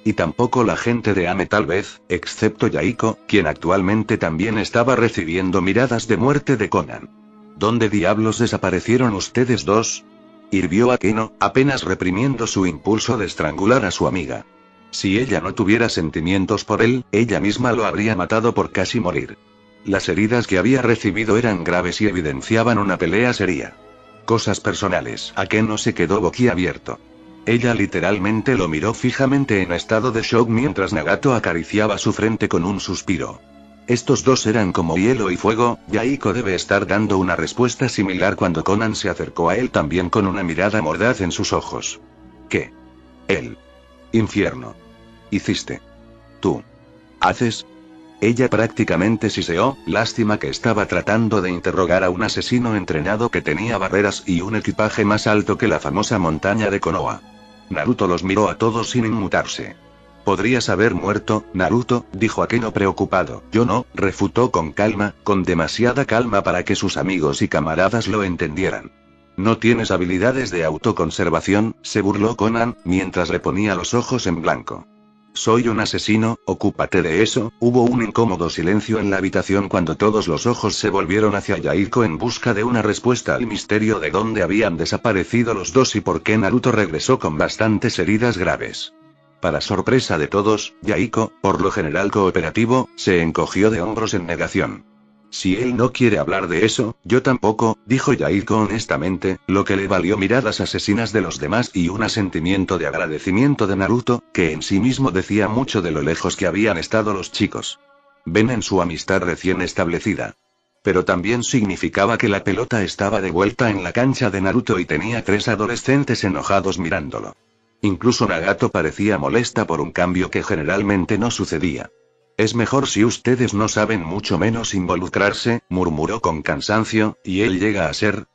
Y tampoco la gente de Ame tal vez, excepto Yaiko, quien actualmente también estaba recibiendo miradas de muerte de Conan. ¿Dónde diablos desaparecieron ustedes dos? Hirvió Akeno, apenas reprimiendo su impulso de estrangular a su amiga. Si ella no tuviera sentimientos por él, ella misma lo habría matado por casi morir. Las heridas que había recibido eran graves y evidenciaban una pelea seria. Cosas personales. Akeno se quedó boquiabierto. Ella literalmente lo miró fijamente en estado de shock mientras Nagato acariciaba su frente con un suspiro. Estos dos eran como hielo y fuego. Yaiko debe estar dando una respuesta similar cuando Conan se acercó a él también con una mirada mordaz en sus ojos. ¿Qué? Él. Infierno. Hiciste. Tú. ¿Haces? Ella prácticamente siseó, lástima que estaba tratando de interrogar a un asesino entrenado que tenía barreras y un equipaje más alto que la famosa montaña de Konoha. Naruto los miró a todos sin inmutarse. Podrías haber muerto, Naruto, dijo Akeno preocupado. Yo no, refutó con calma, con demasiada calma para que sus amigos y camaradas lo entendieran. ¿No tienes habilidades de autoconservación?, se burló Conan, mientras le ponía los ojos en blanco. Soy un asesino, ocúpate de eso. Hubo un incómodo silencio en la habitación cuando todos los ojos se volvieron hacia Yaiko en busca de una respuesta al misterio de dónde habían desaparecido los dos y por qué Naruto regresó con bastantes heridas graves. Para sorpresa de todos, Yaiko, por lo general cooperativo, se encogió de hombros en negación. Si él no quiere hablar de eso, yo tampoco, dijo Yaiko honestamente, lo que le valió miradas asesinas de los demás y un asentimiento de agradecimiento de Naruto, que en sí mismo decía mucho de lo lejos que habían estado los chicos. Ven en su amistad recién establecida. Pero también significaba que la pelota estaba de vuelta en la cancha de Naruto y tenía 3 adolescentes enojados mirándolo. Incluso Nagato parecía molesta por un cambio que generalmente no sucedía. Es mejor si ustedes no saben mucho menos involucrarse, murmuró con cansancio, ¿y él llega a ser?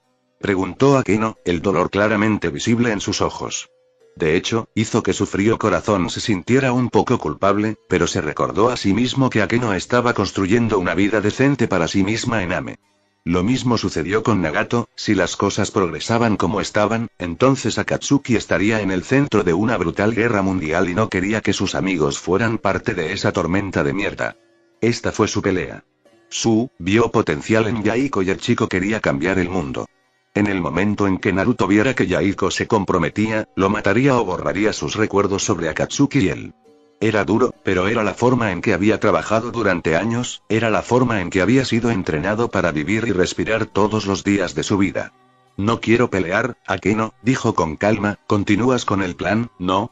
Preguntó Akeno, el dolor claramente visible en sus ojos. De hecho, hizo que su frío corazón se sintiera un poco culpable, pero se recordó a sí mismo que Akeno estaba construyendo una vida decente para sí misma en Ame. Lo mismo sucedió con Nagato, si las cosas progresaban como estaban, entonces Akatsuki estaría en el centro de una brutal guerra mundial y no quería que sus amigos fueran parte de esa tormenta de mierda. Esta fue su pelea. Su vio potencial en Yaiko y el chico quería cambiar el mundo. En el momento en que Naruto viera que Yaiko se comprometía, lo mataría o borraría sus recuerdos sobre Akatsuki y él. Era duro, pero era la forma en que había trabajado durante años, era la forma en que había sido entrenado para vivir y respirar todos los días de su vida. No quiero pelear, Akeno, dijo con calma, ¿continúas con el plan, no?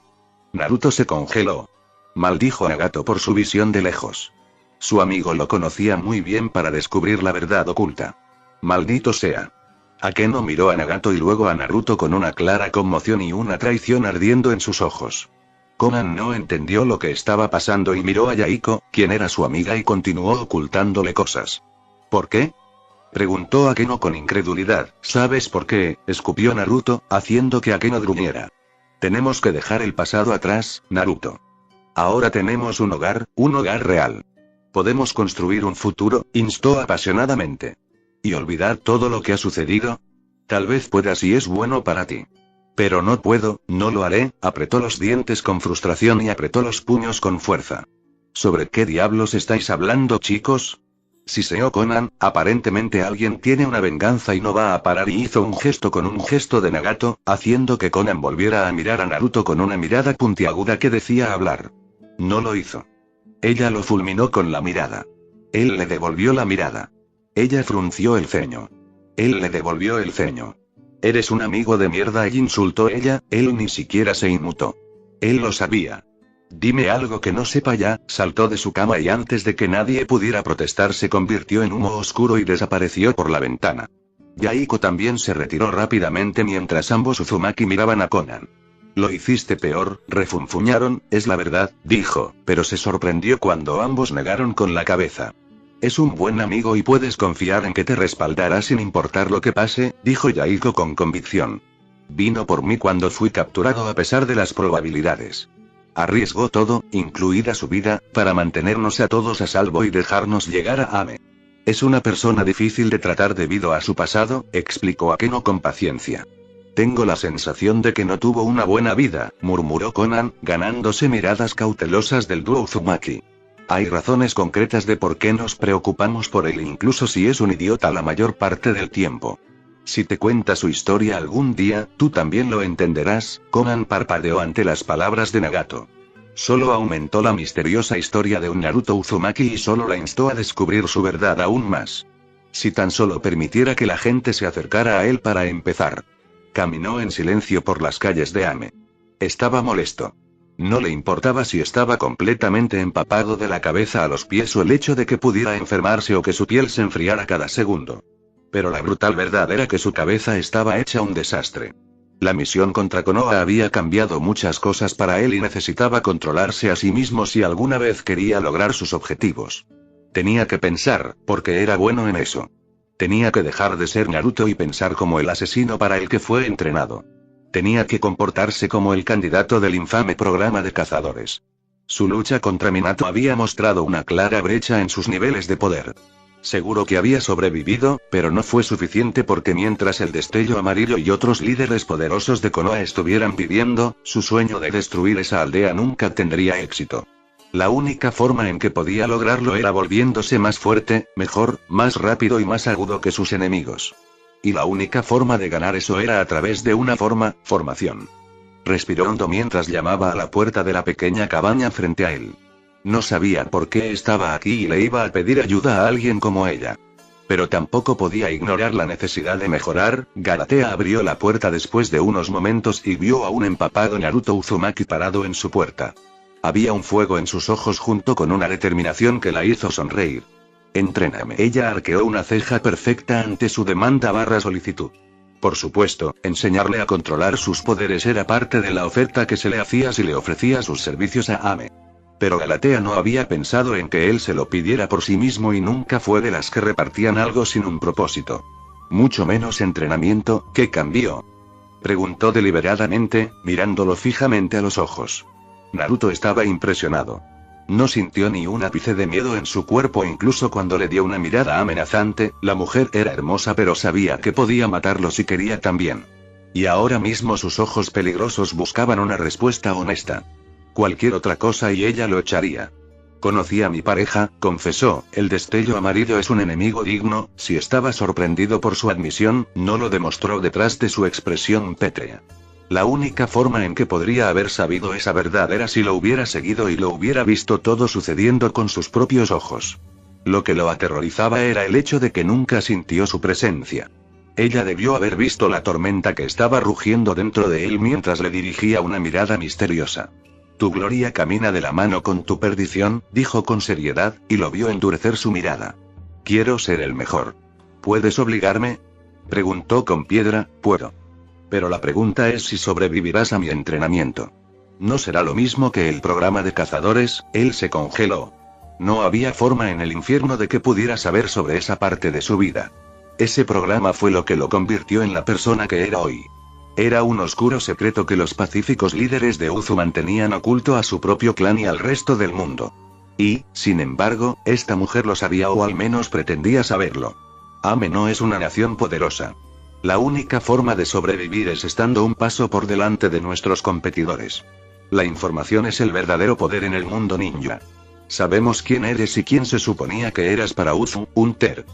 Naruto se congeló. Maldijo Nagato por su visión de lejos. Su amigo lo conocía muy bien para descubrir la verdad oculta. Maldito sea. Akeno miró a Nagato y luego a Naruto con una clara conmoción y una traición ardiendo en sus ojos. Conan no entendió lo que estaba pasando y miró a Yaiko, quien era su amiga y continuó ocultándole cosas. ¿Por qué? Preguntó Akeno con incredulidad. ¿Sabes por qué?, escupió Naruto, haciendo que Akeno gruñera. Tenemos que dejar el pasado atrás, Naruto. Ahora tenemos un hogar real. Podemos construir un futuro, instó apasionadamente. ¿Y olvidar todo lo que ha sucedido? Tal vez puedas y es bueno para ti. Pero no puedo, no lo haré, apretó los dientes con frustración y apretó los puños con fuerza. ¿Sobre qué diablos estáis hablando, chicos? Siseó Conan, aparentemente alguien tiene una venganza y no va a parar, y hizo un gesto con un gesto de Nagato, haciendo que Conan volviera a mirar a Naruto con una mirada puntiaguda que decía hablar. No lo hizo. Ella lo fulminó con la mirada. Él le devolvió la mirada. Ella frunció el ceño. Él le devolvió el ceño. Eres un amigo de mierda, y insultó ella, él ni siquiera se inmutó. Él lo sabía. Dime algo que no sepa ya, saltó de su cama y antes de que nadie pudiera protestar se convirtió en humo oscuro y desapareció por la ventana. Yaiko también se retiró rápidamente mientras ambos Uzumaki miraban a Conan. Lo hiciste peor, refunfuñaron, es la verdad, dijo, pero se sorprendió cuando ambos negaron con la cabeza. Es un buen amigo y puedes confiar en que te respaldará sin importar lo que pase, dijo Yaiko con convicción. Vino por mí cuando fui capturado a pesar de las probabilidades. Arriesgó todo, incluida su vida, para mantenernos a todos a salvo y dejarnos llegar a Ame. Es una persona difícil de tratar debido a su pasado, explicó Akeno con paciencia. Tengo la sensación de que no tuvo una buena vida, murmuró Conan, ganándose miradas cautelosas del dúo Uzumaki. Hay razones concretas de por qué nos preocupamos por él incluso si es un idiota la mayor parte del tiempo. Si te cuenta su historia algún día, tú también lo entenderás. Conan parpadeó ante las palabras de Nagato. Solo aumentó la misteriosa historia de un Naruto Uzumaki y solo la instó a descubrir su verdad aún más. Si tan solo permitiera que la gente se acercara a él para empezar. Caminó en silencio por las calles de Ame. Estaba molesto. No le importaba si estaba completamente empapado de la cabeza a los pies o el hecho de que pudiera enfermarse o que su piel se enfriara cada segundo. Pero la brutal verdad era que su cabeza estaba hecha un desastre. La misión contra Konoha había cambiado muchas cosas para él y necesitaba controlarse a sí mismo si alguna vez quería lograr sus objetivos. Tenía que pensar, porque era bueno en eso. Tenía que dejar de ser Naruto y pensar como el asesino para el que fue entrenado. Tenía que comportarse como el candidato del infame programa de cazadores. Su lucha contra Minato había mostrado una clara brecha en sus niveles de poder. Seguro que había sobrevivido, pero no fue suficiente porque mientras el Destello Amarillo y otros líderes poderosos de Konoha estuvieran viviendo, su sueño de destruir esa aldea nunca tendría éxito. La única forma en que podía lograrlo era volviéndose más fuerte, mejor, más rápido y más agudo que sus enemigos. Y la única forma de ganar eso era a través de una formación. Respiró hondo mientras llamaba a la puerta de la pequeña cabaña frente a él. No sabía por qué estaba aquí y le iba a pedir ayuda a alguien como ella. Pero tampoco podía ignorar la necesidad de mejorar. Galatea abrió la puerta después de unos momentos y vio a un empapado Naruto Uzumaki parado en su puerta. Había un fuego en sus ojos junto con una determinación que la hizo sonreír. Entréname. Ella arqueó una ceja perfecta ante su demanda/solicitud. Por supuesto, enseñarle a controlar sus poderes era parte de la oferta que se le hacía si le ofrecía sus servicios a Ame. Pero Galatea no había pensado en que él se lo pidiera por sí mismo y nunca fue de las que repartían algo sin un propósito. Mucho menos entrenamiento. ¿Qué cambió? Preguntó deliberadamente, mirándolo fijamente a los ojos. Naruto estaba impresionado. No sintió ni un ápice de miedo en su cuerpo incluso cuando le dio una mirada amenazante. La mujer era hermosa pero sabía que podía matarlo si quería también. Y ahora mismo sus ojos peligrosos buscaban una respuesta honesta. Cualquier otra cosa y ella lo echaría. Conocí a mi pareja, confesó, el Destello Amarillo es un enemigo digno. Si estaba sorprendido por su admisión, no lo demostró detrás de su expresión pétrea. La única forma en que podría haber sabido esa verdad era si lo hubiera seguido y lo hubiera visto todo sucediendo con sus propios ojos. Lo que lo aterrorizaba era el hecho de que nunca sintió su presencia. Ella debió haber visto la tormenta que estaba rugiendo dentro de él mientras le dirigía una mirada misteriosa. Tu gloria camina de la mano con tu perdición, dijo con seriedad, y lo vio endurecer su mirada. Quiero ser el mejor. ¿Puedes obligarme? Preguntó con piedra. Puedo. Pero la pregunta es si sobrevivirás a mi entrenamiento. No será lo mismo que el programa de cazadores. Él se congeló. No había forma en el infierno de que pudiera saber sobre esa parte de su vida. Ese programa fue lo que lo convirtió en la persona que era hoy. Era un oscuro secreto que los pacíficos líderes de Uzu mantenían oculto a su propio clan y al resto del mundo. Y, sin embargo, esta mujer lo sabía o al menos pretendía saberlo. Ame no es una nación poderosa. La única forma de sobrevivir es estando un paso por delante de nuestros competidores. La información es el verdadero poder en el mundo ninja. Sabemos quién eres y quién se suponía que eras para Uzu, un Ter.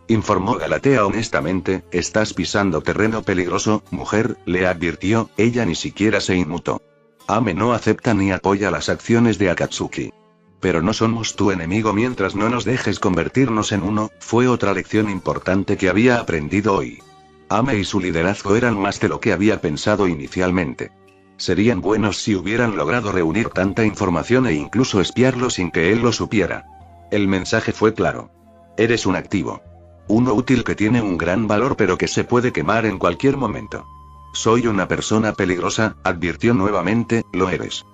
Informó Galatea honestamente. Estás pisando terreno peligroso, mujer, le advirtió. Ella ni siquiera se inmutó. Ame no acepta ni apoya las acciones de Akatsuki. Pero no somos tu enemigo mientras no nos dejes convertirnos en uno. Fue otra lección importante que había aprendido hoy. Ame y su liderazgo eran más de lo que había pensado inicialmente. Serían buenos si hubieran logrado reunir tanta información e incluso espiarlo sin que él lo supiera. El mensaje fue claro. Eres un activo. Uno útil que tiene un gran valor pero que se puede quemar en cualquier momento. Soy una persona peligrosa, advirtió nuevamente. Lo eres.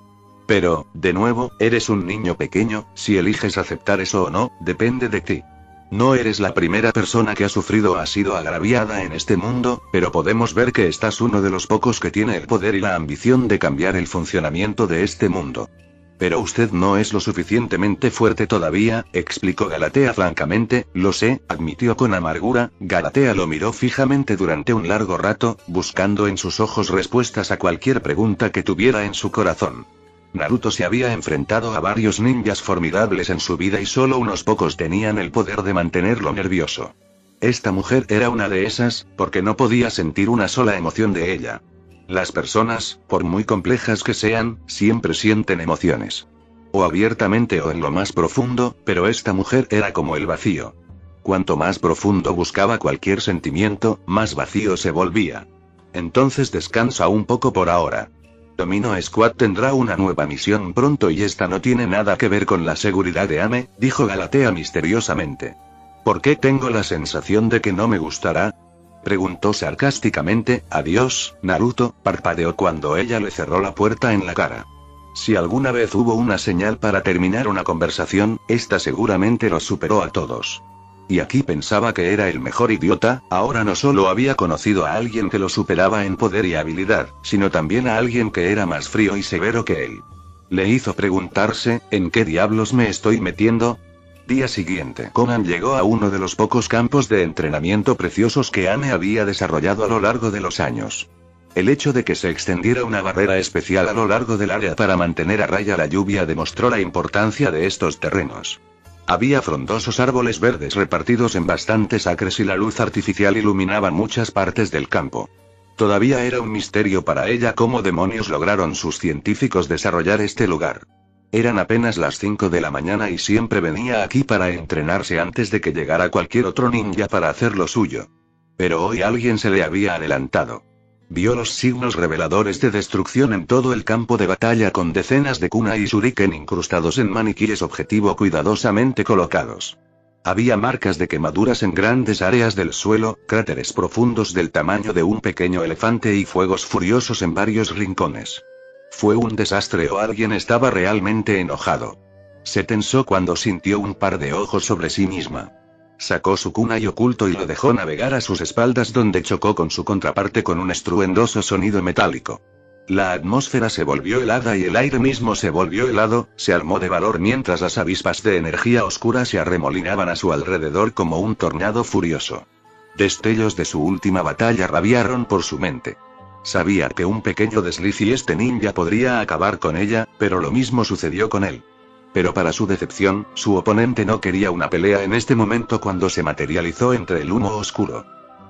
Pero, de nuevo, eres un niño pequeño. Si eliges aceptar eso o no, depende de ti. No eres la primera persona que ha sufrido o ha sido agraviada en este mundo, pero podemos ver que estás uno de los pocos que tiene el poder y la ambición de cambiar el funcionamiento de este mundo. Pero usted no es lo suficientemente fuerte todavía, explicó Galatea francamente. Lo sé, admitió con amargura. Galatea lo miró fijamente durante un largo rato, buscando en sus ojos respuestas a cualquier pregunta que tuviera en su corazón. Naruto se había enfrentado a varios ninjas formidables en su vida y solo unos pocos tenían el poder de mantenerlo nervioso. Esta mujer era una de esas, porque no podía sentir una sola emoción de ella. Las personas, por muy complejas que sean, siempre sienten emociones. O abiertamente o en lo más profundo, pero esta mujer era como el vacío. Cuanto más profundo buscaba cualquier sentimiento, más vacío se volvía. Entonces descansa un poco por ahora. Domino Squad tendrá una nueva misión pronto y esta no tiene nada que ver con la seguridad de Ame, dijo Galatea misteriosamente. ¿Por qué tengo la sensación de que no me gustará? Preguntó sarcásticamente. Adiós, Naruto, parpadeó cuando ella le cerró la puerta en la cara. Si alguna vez hubo una señal para terminar una conversación, esta seguramente los superó a todos. Y aquí pensaba que era el mejor idiota. Ahora no solo había conocido a alguien que lo superaba en poder y habilidad, sino también a alguien que era más frío y severo que él. Le hizo preguntarse, ¿en qué diablos me estoy metiendo? Día siguiente, Conan llegó a uno de los pocos campos de entrenamiento preciosos que Ame había desarrollado a lo largo de los años. El hecho de que se extendiera una barrera especial a lo largo del área para mantener a raya la lluvia demostró la importancia de estos terrenos. Había frondosos árboles verdes repartidos en bastantes acres y la luz artificial iluminaba muchas partes del campo. Todavía era un misterio para ella cómo demonios lograron sus científicos desarrollar este lugar. Eran apenas las 5 de la mañana y siempre venía aquí para entrenarse antes de que llegara cualquier otro ninja para hacer lo suyo. Pero hoy alguien se le había adelantado. Vio los signos reveladores de destrucción en todo el campo de batalla con decenas de kunai y shuriken incrustados en maniquíes objetivo cuidadosamente colocados. Había marcas de quemaduras en grandes áreas del suelo, cráteres profundos del tamaño de un pequeño elefante y fuegos furiosos en varios rincones. ¿Fue un desastre o alguien estaba realmente enojado? Se tensó cuando sintió un par de ojos sobre sí misma. Sacó su kunai oculto y lo dejó navegar a sus espaldas donde chocó con su contraparte con un estruendoso sonido metálico. La atmósfera se volvió helada y el aire mismo se volvió helado, se armó de valor mientras las avispas de energía oscura se arremolinaban a su alrededor como un tornado furioso. Destellos de su última batalla rabiaron por su mente. Sabía que un pequeño desliz y este ninja podría acabar con ella, pero lo mismo sucedió con él. Pero para su decepción, su oponente no quería una pelea en este momento cuando se materializó entre el humo oscuro.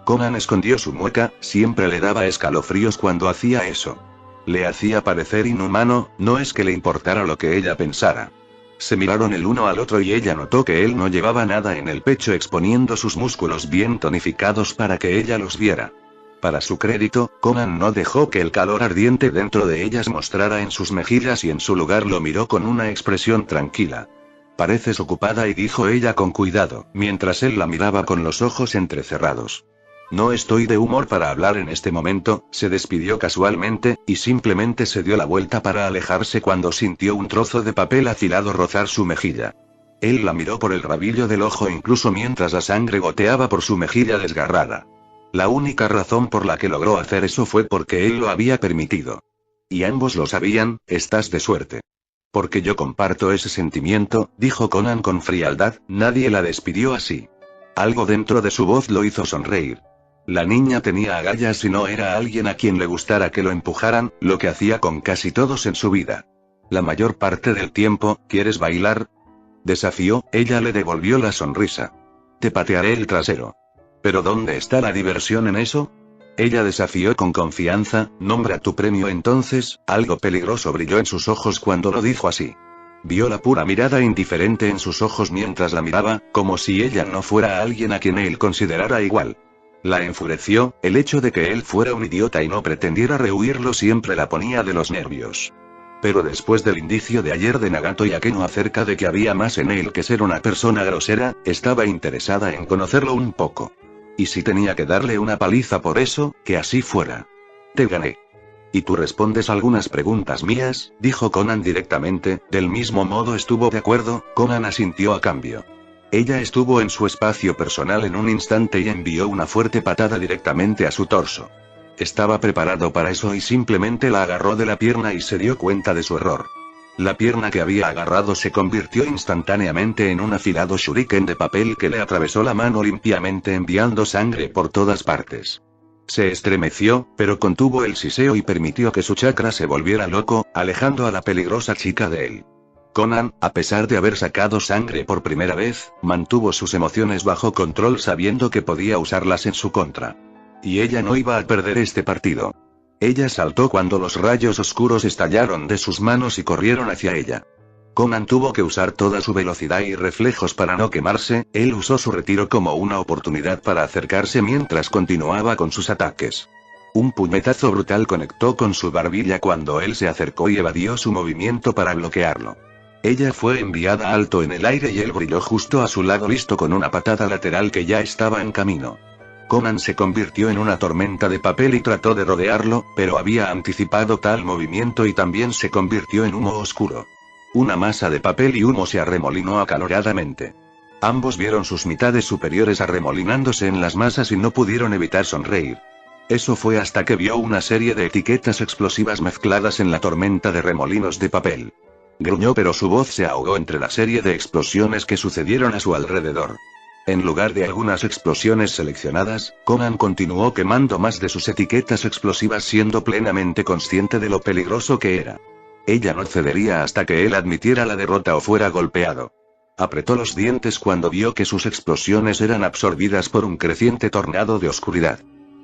Conan escondió su mueca, siempre le daba escalofríos cuando hacía eso. Le hacía parecer inhumano, no es que le importara lo que ella pensara. Se miraron el uno al otro y ella notó que él no llevaba nada en el pecho exponiendo sus músculos bien tonificados para que ella los viera. Para su crédito, Conan no dejó que el calor ardiente dentro de ella se mostrara en sus mejillas y en su lugar lo miró con una expresión tranquila. Pareces ocupada, y dijo ella con cuidado, mientras él la miraba con los ojos entrecerrados. No estoy de humor para hablar en este momento, se despidió casualmente, y simplemente se dio la vuelta para alejarse cuando sintió un trozo de papel afilado rozar su mejilla. Él la miró por el rabillo del ojo incluso mientras la sangre goteaba por su mejilla desgarrada. La única razón por la que logró hacer eso fue porque él lo había permitido. Y ambos lo sabían. Estás de suerte. Porque yo comparto ese sentimiento, dijo Conan con frialdad. Nadie la despidió así. Algo dentro de su voz lo hizo sonreír. La niña tenía agallas y no era alguien a quien le gustara que lo empujaran, lo que hacía con casi todos en su vida. La mayor parte del tiempo. ¿Quieres bailar?, desafió. Ella le devolvió la sonrisa. Te patearé el trasero. ¿Pero dónde está la diversión en eso? Ella desafió con confianza. Nombra tu premio entonces. Algo peligroso brilló en sus ojos cuando lo dijo así. Vio la pura mirada indiferente en sus ojos mientras la miraba, como si ella no fuera alguien a quien él considerara igual. La enfureció, el hecho de que él fuera un idiota y no pretendiera rehuirlo siempre la ponía de los nervios. Pero después del indicio de ayer de Nagato y Akeno acerca de que había más en él que ser una persona grosera, estaba interesada en conocerlo un poco. Y si tenía que darle una paliza por eso, que así fuera. Te gané. Y tú respondes algunas preguntas mías, dijo Conan directamente. Del mismo modo estuvo de acuerdo. Conan asintió a cambio. Ella estuvo en su espacio personal en un instante y envió una fuerte patada directamente a su torso. Estaba preparado para eso y simplemente la agarró de la pierna y se dio cuenta de su error. La pierna que había agarrado se convirtió instantáneamente en un afilado shuriken de papel que le atravesó la mano limpiamente enviando sangre por todas partes. Se estremeció, pero contuvo el siseo y permitió que su chakra se volviera loco, alejando a la peligrosa chica de él. Conan, a pesar de haber sacado sangre por primera vez, mantuvo sus emociones bajo control sabiendo que podía usarlas en su contra. Y ella no iba a perder este partido. Ella saltó cuando los rayos oscuros estallaron de sus manos y corrieron hacia ella. Conan tuvo que usar toda su velocidad y reflejos para no quemarse, él usó su retiro como una oportunidad para acercarse mientras continuaba con sus ataques. Un puñetazo brutal conectó con su barbilla cuando él se acercó y evadió su movimiento para bloquearlo. Ella fue enviada alto en el aire y él brilló justo a su lado listo con una patada lateral que ya estaba en camino. Conan se convirtió en una tormenta de papel y trató de rodearlo, pero había anticipado tal movimiento y también se convirtió en humo oscuro. Una masa de papel y humo se arremolinó acaloradamente. Ambos vieron sus mitades superiores arremolinándose en las masas y no pudieron evitar sonreír. Eso fue hasta que vio una serie de etiquetas explosivas mezcladas en la tormenta de remolinos de papel. Gruñó pero su voz se ahogó entre la serie de explosiones que sucedieron a su alrededor. En lugar de algunas explosiones seleccionadas, Conan continuó quemando más de sus etiquetas explosivas siendo plenamente consciente de lo peligroso que era. Ella no cedería hasta que él admitiera la derrota o fuera golpeado. Apretó los dientes cuando vio que sus explosiones eran absorbidas por un creciente tornado de oscuridad.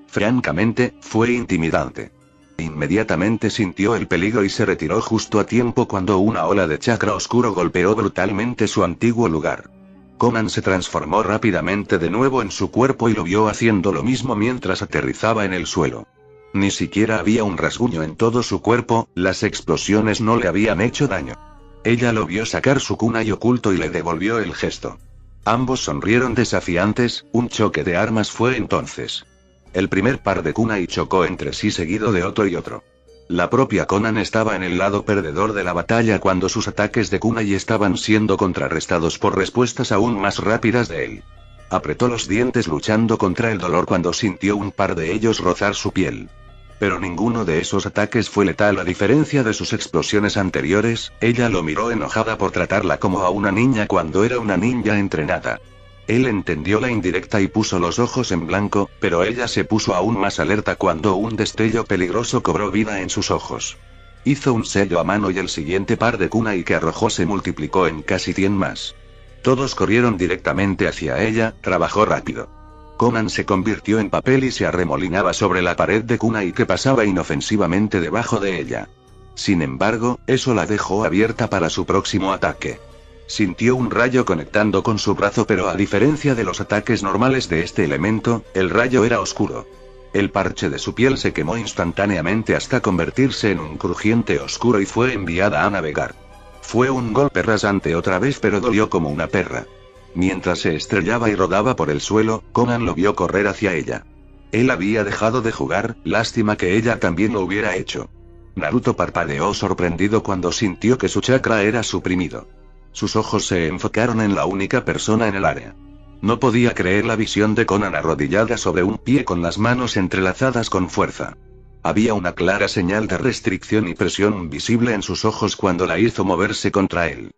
Francamente, fue intimidante. Inmediatamente sintió el peligro y se retiró justo a tiempo cuando una ola de chakra oscuro golpeó brutalmente su antiguo lugar. Conan se transformó rápidamente de nuevo en su cuerpo y lo vio haciendo lo mismo mientras aterrizaba en el suelo. Ni siquiera había un rasguño en todo su cuerpo, las explosiones no le habían hecho daño. Ella lo vio sacar su kunai oculto y le devolvió el gesto. Ambos sonrieron desafiantes, un choque de armas fue entonces. El primer par de kunai chocó entre sí seguido de otro y otro. La propia Conan estaba en el lado perdedor de la batalla cuando sus ataques de kunai estaban siendo contrarrestados por respuestas aún más rápidas de él. Apretó los dientes luchando contra el dolor cuando sintió un par de ellos rozar su piel. Pero ninguno de esos ataques fue letal a diferencia de sus explosiones anteriores, ella lo miró enojada por tratarla como a una niña cuando era una ninja entrenada. Él entendió la indirecta y puso los ojos en blanco, pero ella se puso aún más alerta cuando un destello peligroso cobró vida en sus ojos. Hizo un sello a mano y el siguiente par de kunai que arrojó se multiplicó en casi 100 más. Todos corrieron directamente hacia ella, trabajó rápido. Conan se convirtió en papel y se arremolinaba sobre la pared de kunai que pasaba inofensivamente debajo de ella. Sin embargo, eso la dejó abierta para su próximo ataque. Sintió un rayo conectando con su brazo, pero a diferencia de los ataques normales de este elemento, el rayo era oscuro. El parche de su piel se quemó instantáneamente hasta convertirse en un crujiente oscuro y fue enviada a navegar. Fue un golpe rasante otra vez, pero dolió como una perra. Mientras se estrellaba y rodaba por el suelo, Conan lo vio correr hacia ella. Él había dejado de jugar, lástima que ella también lo hubiera hecho. Naruto parpadeó sorprendido cuando sintió que su chakra era suprimido. Sus ojos se enfocaron en la única persona en el área. No podía creer la visión de Conan arrodillada sobre un pie con las manos entrelazadas con fuerza. Había una clara señal de restricción y presión visible en sus ojos cuando la hizo moverse contra él.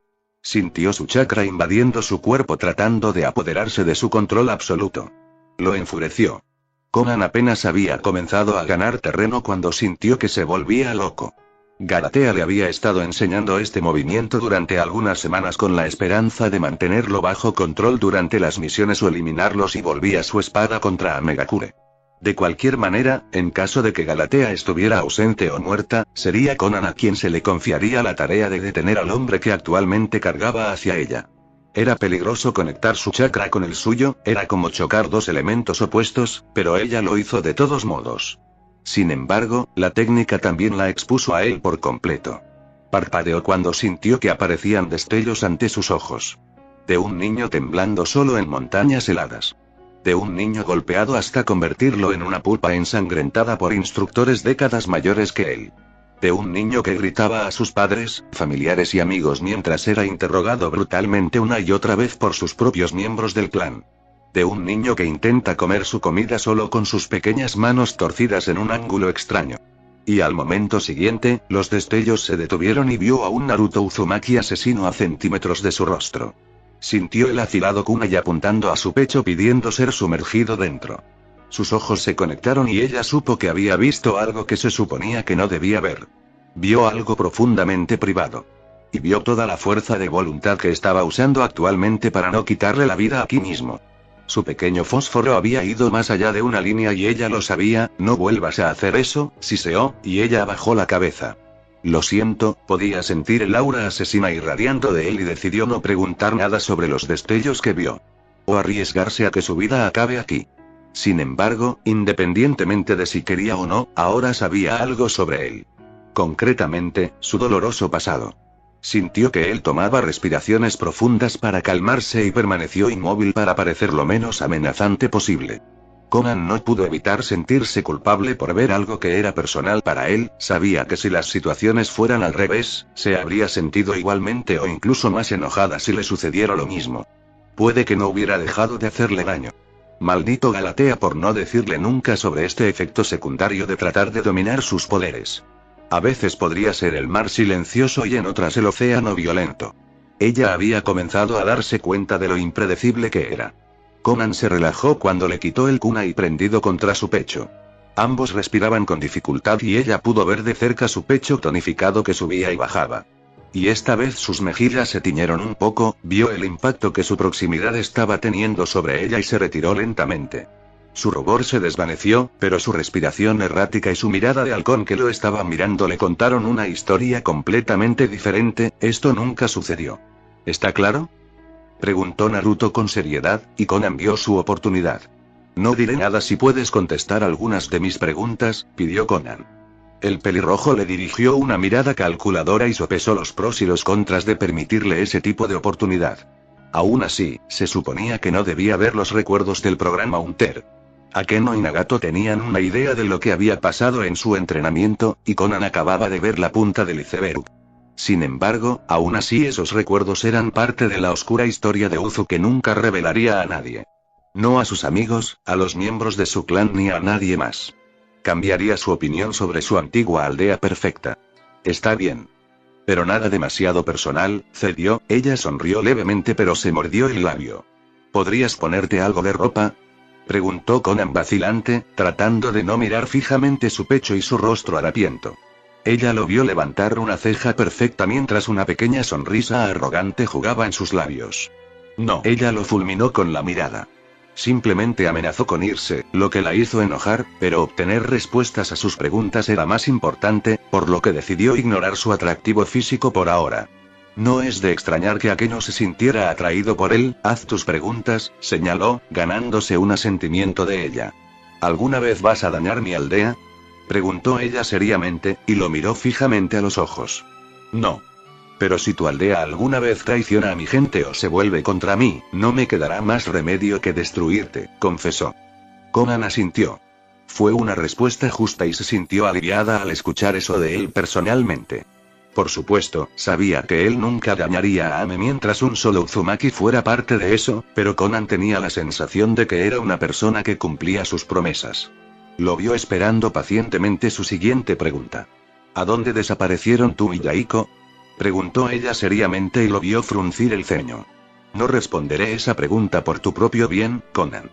Sintió su chakra invadiendo su cuerpo tratando de apoderarse de su control absoluto. Lo enfureció. Conan apenas había comenzado a ganar terreno cuando sintió que se volvía loco. Galatea le había estado enseñando este movimiento durante algunas semanas con la esperanza de mantenerlo bajo control durante las misiones o eliminarlos y volvía su espada contra Megakure. De cualquier manera, en caso de que Galatea estuviera ausente o muerta, sería Conan a quien se le confiaría la tarea de detener al hombre que actualmente cargaba hacia ella. Era peligroso conectar su chakra con el suyo, era como chocar dos elementos opuestos, pero ella lo hizo de todos modos. Sin embargo, la técnica también la expuso a él por completo. Parpadeó cuando sintió que aparecían destellos ante sus ojos. De un niño temblando solo en montañas heladas. De un niño golpeado hasta convertirlo en una pulpa ensangrentada por instructores décadas mayores que él. De un niño que gritaba a sus padres, familiares y amigos mientras era interrogado brutalmente una y otra vez por sus propios miembros del clan. De un niño que intenta comer su comida solo con sus pequeñas manos torcidas en un ángulo extraño. Y al momento siguiente, los destellos se detuvieron y vio a un Naruto Uzumaki asesino a centímetros de su rostro. Sintió el afilado kunai apuntando a su pecho pidiendo ser sumergido dentro. Sus ojos se conectaron y ella supo que había visto algo que se suponía que no debía ver. Vio algo profundamente privado. Y vio toda la fuerza de voluntad que estaba usando actualmente para no quitarle la vida aquí mismo. Su pequeño fósforo había ido más allá de una línea y ella lo sabía. No vuelvas a hacer eso, siseó, y ella bajó la cabeza. Lo siento, podía sentir el aura asesina irradiando de él y decidió no preguntar nada sobre los destellos que vio. O arriesgarse a que su vida acabe aquí. Sin embargo, independientemente de si quería o no, ahora sabía algo sobre él. Concretamente, su doloroso pasado. Sintió que él tomaba respiraciones profundas para calmarse y permaneció inmóvil para parecer lo menos amenazante posible. Conan no pudo evitar sentirse culpable por ver algo que era personal para él. Sabía que si las situaciones fueran al revés, se habría sentido igualmente o incluso más enojada si le sucediera lo mismo. Puede que no hubiera dejado de hacerle daño. Maldito Galatea por no decirle nunca sobre este efecto secundario de tratar de dominar sus poderes. A veces podría ser el mar silencioso y en otras el océano violento. Ella había comenzado a darse cuenta de lo impredecible que era. Conan se relajó cuando le quitó el kunai prendido contra su pecho. Ambos respiraban con dificultad y ella pudo ver de cerca su pecho tonificado que subía y bajaba. Y esta vez sus mejillas se tiñeron un poco, vio el impacto que su proximidad estaba teniendo sobre ella y se retiró lentamente. Su rubor se desvaneció, pero su respiración errática y su mirada de halcón que lo estaba mirando le contaron una historia completamente diferente. Esto nunca sucedió. ¿Está claro?, preguntó Naruto con seriedad, y Conan vio su oportunidad. No diré nada si puedes contestar algunas de mis preguntas, pidió Conan. El pelirrojo le dirigió una mirada calculadora y sopesó los pros y los contras de permitirle ese tipo de oportunidad. Aún así, se suponía que no debía ver los recuerdos del programa Hunter. Akeno y Nagato tenían una idea de lo que había pasado en su entrenamiento, y Conan acababa de ver la punta del iceberg. Sin embargo, aún así esos recuerdos eran parte de la oscura historia de Uzu que nunca revelaría a nadie. No a sus amigos, a los miembros de su clan ni a nadie más. Cambiaría su opinión sobre su antigua aldea perfecta. Está bien. Pero nada demasiado personal, cedió. Ella sonrió levemente pero se mordió el labio. ¿Podrías ponerte algo de ropa?, preguntó Conan vacilante, tratando de no mirar fijamente su pecho y su rostro harapiento. Ella lo vio levantar una ceja perfecta mientras una pequeña sonrisa arrogante jugaba en sus labios. No, ella lo fulminó con la mirada. Simplemente amenazó con irse, lo que la hizo enojar, pero obtener respuestas a sus preguntas era más importante, por lo que decidió ignorar su atractivo físico por ahora. No es de extrañar que Akeno se sintiera atraído por él. Haz tus preguntas, señaló, ganándose un asentimiento de ella. ¿Alguna vez vas a dañar mi aldea?, preguntó ella seriamente, y lo miró fijamente a los ojos. No. Pero si tu aldea alguna vez traiciona a mi gente o se vuelve contra mí, no me quedará más remedio que destruirte, confesó. Conan asintió. Fue una respuesta justa y se sintió aliviada al escuchar eso de él personalmente. Por supuesto, sabía que él nunca dañaría a Ame mientras un solo Uzumaki fuera parte de eso, pero Conan tenía la sensación de que era una persona que cumplía sus promesas. Lo vio esperando pacientemente su siguiente pregunta. ¿A dónde desaparecieron tú y Yaiko?, preguntó ella seriamente y lo vio fruncir el ceño. No responderé esa pregunta por tu propio bien, Conan.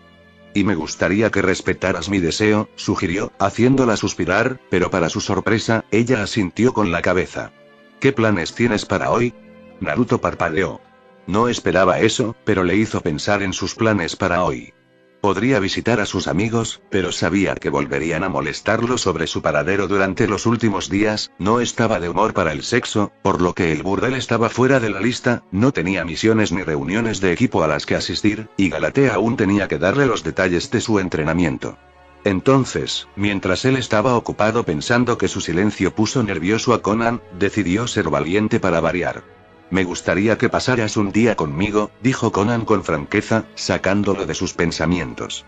Y me gustaría que respetaras mi deseo, sugirió, haciéndola suspirar, pero para su sorpresa, ella asintió con la cabeza. ¿Qué planes tienes para hoy?, Naruto parpadeó. No esperaba eso, pero le hizo pensar en sus planes para hoy. Podría visitar a sus amigos, pero sabía que volverían a molestarlo sobre su paradero durante los últimos días. No estaba de humor para el sexo, por lo que el burdel estaba fuera de la lista. No tenía misiones ni reuniones de equipo a las que asistir, y Galatea aún tenía que darle los detalles de su entrenamiento. Entonces, mientras él estaba ocupado pensando que su silencio puso nervioso a Conan, decidió ser valiente para variar. Me gustaría que pasaras un día conmigo, dijo Conan con franqueza, sacándolo de sus pensamientos.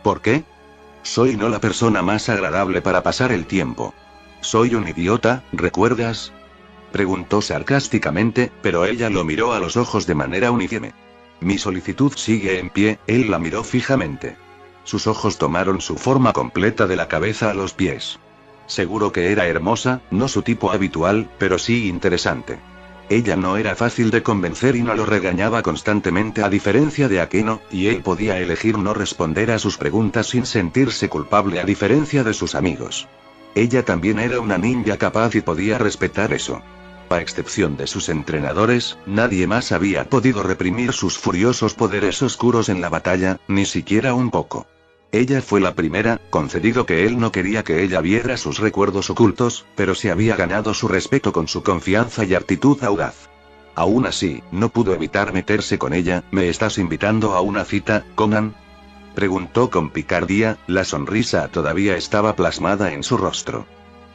¿Por qué? Soy no la persona más agradable para pasar el tiempo. Soy un idiota, ¿recuerdas?, preguntó sarcásticamente, pero ella lo miró a los ojos de manera uníforme. Mi solicitud sigue en pie. Él la miró fijamente. Sus ojos tomaron su forma completa de la cabeza a los pies. Seguro que era hermosa, no su tipo habitual, pero sí interesante. Ella no era fácil de convencer y no lo regañaba constantemente a diferencia de Akeno, y él podía elegir no responder a sus preguntas sin sentirse culpable a diferencia de sus amigos. Ella también era una ninja capaz y podía respetar eso. A excepción de sus entrenadores, nadie más había podido reprimir sus furiosos poderes oscuros en la batalla, ni siquiera un poco. Ella fue la primera, concedido que él no quería que ella viera sus recuerdos ocultos, pero se había ganado su respeto con su confianza y actitud audaz. Aún así, no pudo evitar meterse con ella. ¿Me estás invitando a una cita, Conan?, preguntó con picardía, la sonrisa todavía estaba plasmada en su rostro.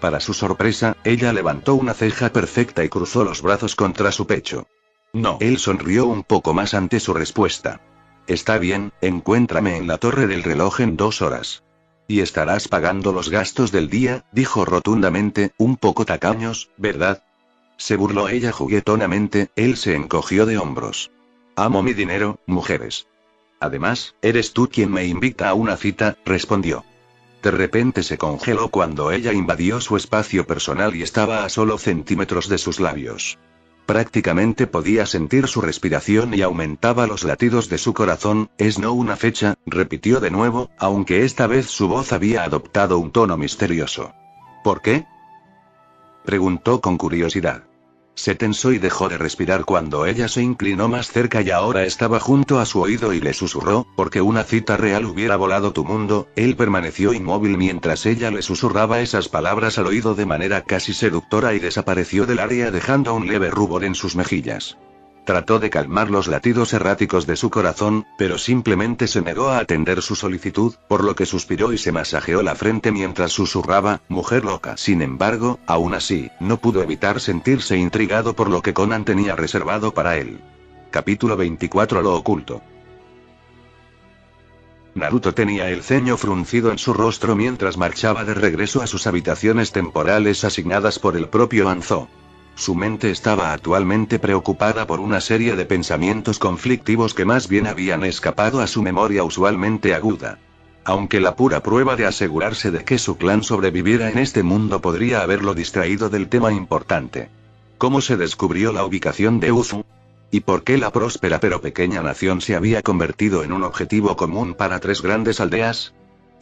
Para su sorpresa, ella levantó una ceja perfecta y cruzó los brazos contra su pecho. No. Él sonrió un poco más ante su respuesta. Está bien, encuéntrame en la torre del reloj en 2 horas. Y estarás pagando los gastos del día, dijo rotundamente, un poco tacaños, ¿verdad? Se burló ella juguetonamente. Él se encogió de hombros. Amo mi dinero, mujeres. Además, eres tú quien me invita a una cita, respondió. De repente se congeló cuando ella invadió su espacio personal y estaba a solo centímetros de sus labios. Prácticamente podía sentir su respiración y aumentaba los latidos de su corazón. Es no una fecha, repitió de nuevo, aunque esta vez su voz había adoptado un tono misterioso. ¿Por qué?, preguntó con curiosidad. Se tensó y dejó de respirar cuando ella se inclinó más cerca y ahora estaba junto a su oído y le susurró, porque una cita real hubiera volado tu mundo. Él permaneció inmóvil mientras ella le susurraba esas palabras al oído de manera casi seductora y desapareció del área dejando un leve rubor en sus mejillas. Trató de calmar los latidos erráticos de su corazón, pero simplemente se negó a atender su solicitud, por lo que suspiró y se masajeó la frente mientras susurraba, mujer loca. Sin embargo, aún así, no pudo evitar sentirse intrigado por lo que Conan tenía reservado para él. Capítulo 24. Lo oculto. Naruto tenía el ceño fruncido en su rostro mientras marchaba de regreso a sus habitaciones temporales asignadas por el propio Hanzo. Su mente estaba actualmente preocupada por una serie de pensamientos conflictivos que más bien habían escapado a su memoria usualmente aguda. Aunque la pura prueba de asegurarse de que su clan sobreviviera en este mundo podría haberlo distraído del tema importante. ¿Cómo se descubrió la ubicación de Uzu? ¿Y por qué la próspera pero pequeña nación se había convertido en un objetivo común para 3 grandes aldeas?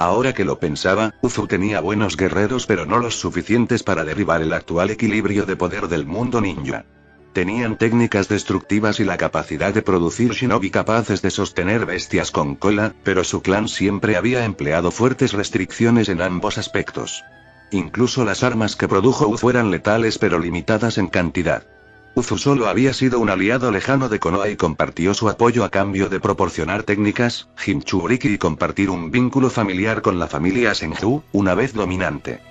Ahora que lo pensaba, Uzu tenía buenos guerreros pero no los suficientes para derribar el actual equilibrio de poder del mundo ninja. Tenían técnicas destructivas y la capacidad de producir shinobi capaces de sostener bestias con cola, pero su clan siempre había empleado fuertes restricciones en ambos aspectos. Incluso las armas que produjo Uzu eran letales pero limitadas en cantidad. Uzu solo había sido un aliado lejano de Konoha y compartió su apoyo a cambio de proporcionar técnicas, Jinchuriki y compartir un vínculo familiar con la familia Senju, una vez dominante.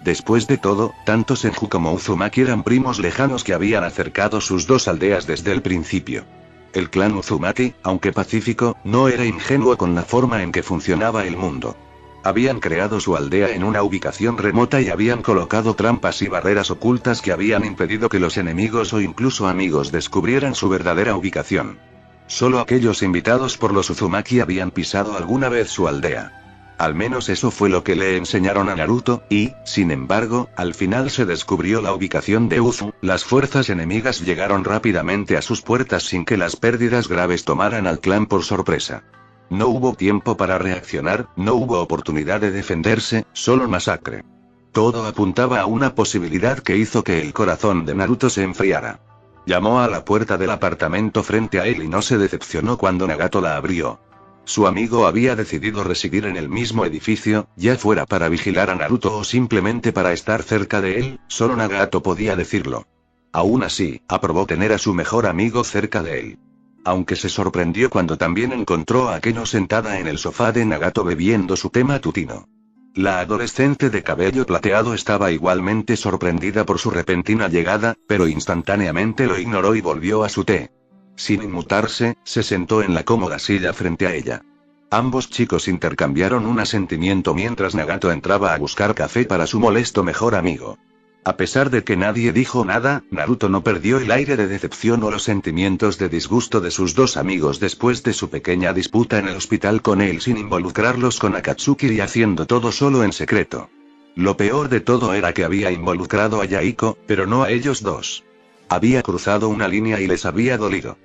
Después de todo, tanto Senju como Uzumaki eran primos lejanos que habían acercado sus 2 aldeas desde el principio. El clan Uzumaki, aunque pacífico, no era ingenuo con la forma en que funcionaba el mundo. Habían creado su aldea en una ubicación remota y habían colocado trampas y barreras ocultas que habían impedido que los enemigos o incluso amigos descubrieran su verdadera ubicación. Solo aquellos invitados por los Uzumaki habían pisado alguna vez su aldea. Al menos eso fue lo que le enseñaron a Naruto, y, sin embargo, al final se descubrió la ubicación de Uzu. Las fuerzas enemigas llegaron rápidamente a sus puertas sin que las pérdidas graves tomaran al clan por sorpresa. No hubo tiempo para reaccionar, no hubo oportunidad de defenderse, solo masacre. Todo apuntaba a una posibilidad que hizo que el corazón de Naruto se enfriara. Llamó a la puerta del apartamento frente a él y no se decepcionó cuando Nagato la abrió. Su amigo había decidido residir en el mismo edificio, ya fuera para vigilar a Naruto o simplemente para estar cerca de él, solo Nagato podía decirlo. Aún así, aprobó tener a su mejor amigo cerca de él. Aunque se sorprendió cuando también encontró a Akeno sentada en el sofá de Nagato bebiendo su té matutino. La adolescente de cabello plateado estaba igualmente sorprendida por su repentina llegada, pero instantáneamente lo ignoró y volvió a su té. Sin inmutarse, se sentó en la cómoda silla frente a ella. Ambos chicos intercambiaron un asentimiento mientras Nagato entraba a buscar café para su molesto mejor amigo. A pesar de que nadie dijo nada, Naruto no perdió el aire de decepción o los sentimientos de disgusto de sus 2 amigos después de su pequeña disputa en el hospital con él sin involucrarlos con Akatsuki y haciendo todo solo en secreto. Lo peor de todo era que había involucrado a Yaiko, pero no a ellos dos. Había cruzado una línea y les había dolido.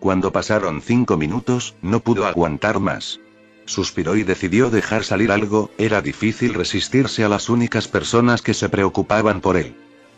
Cuando pasaron 5 minutos, no pudo aguantar más. Suspiró y decidió dejar salir algo. Era difícil resistirse a las únicas personas que se preocupaban por él.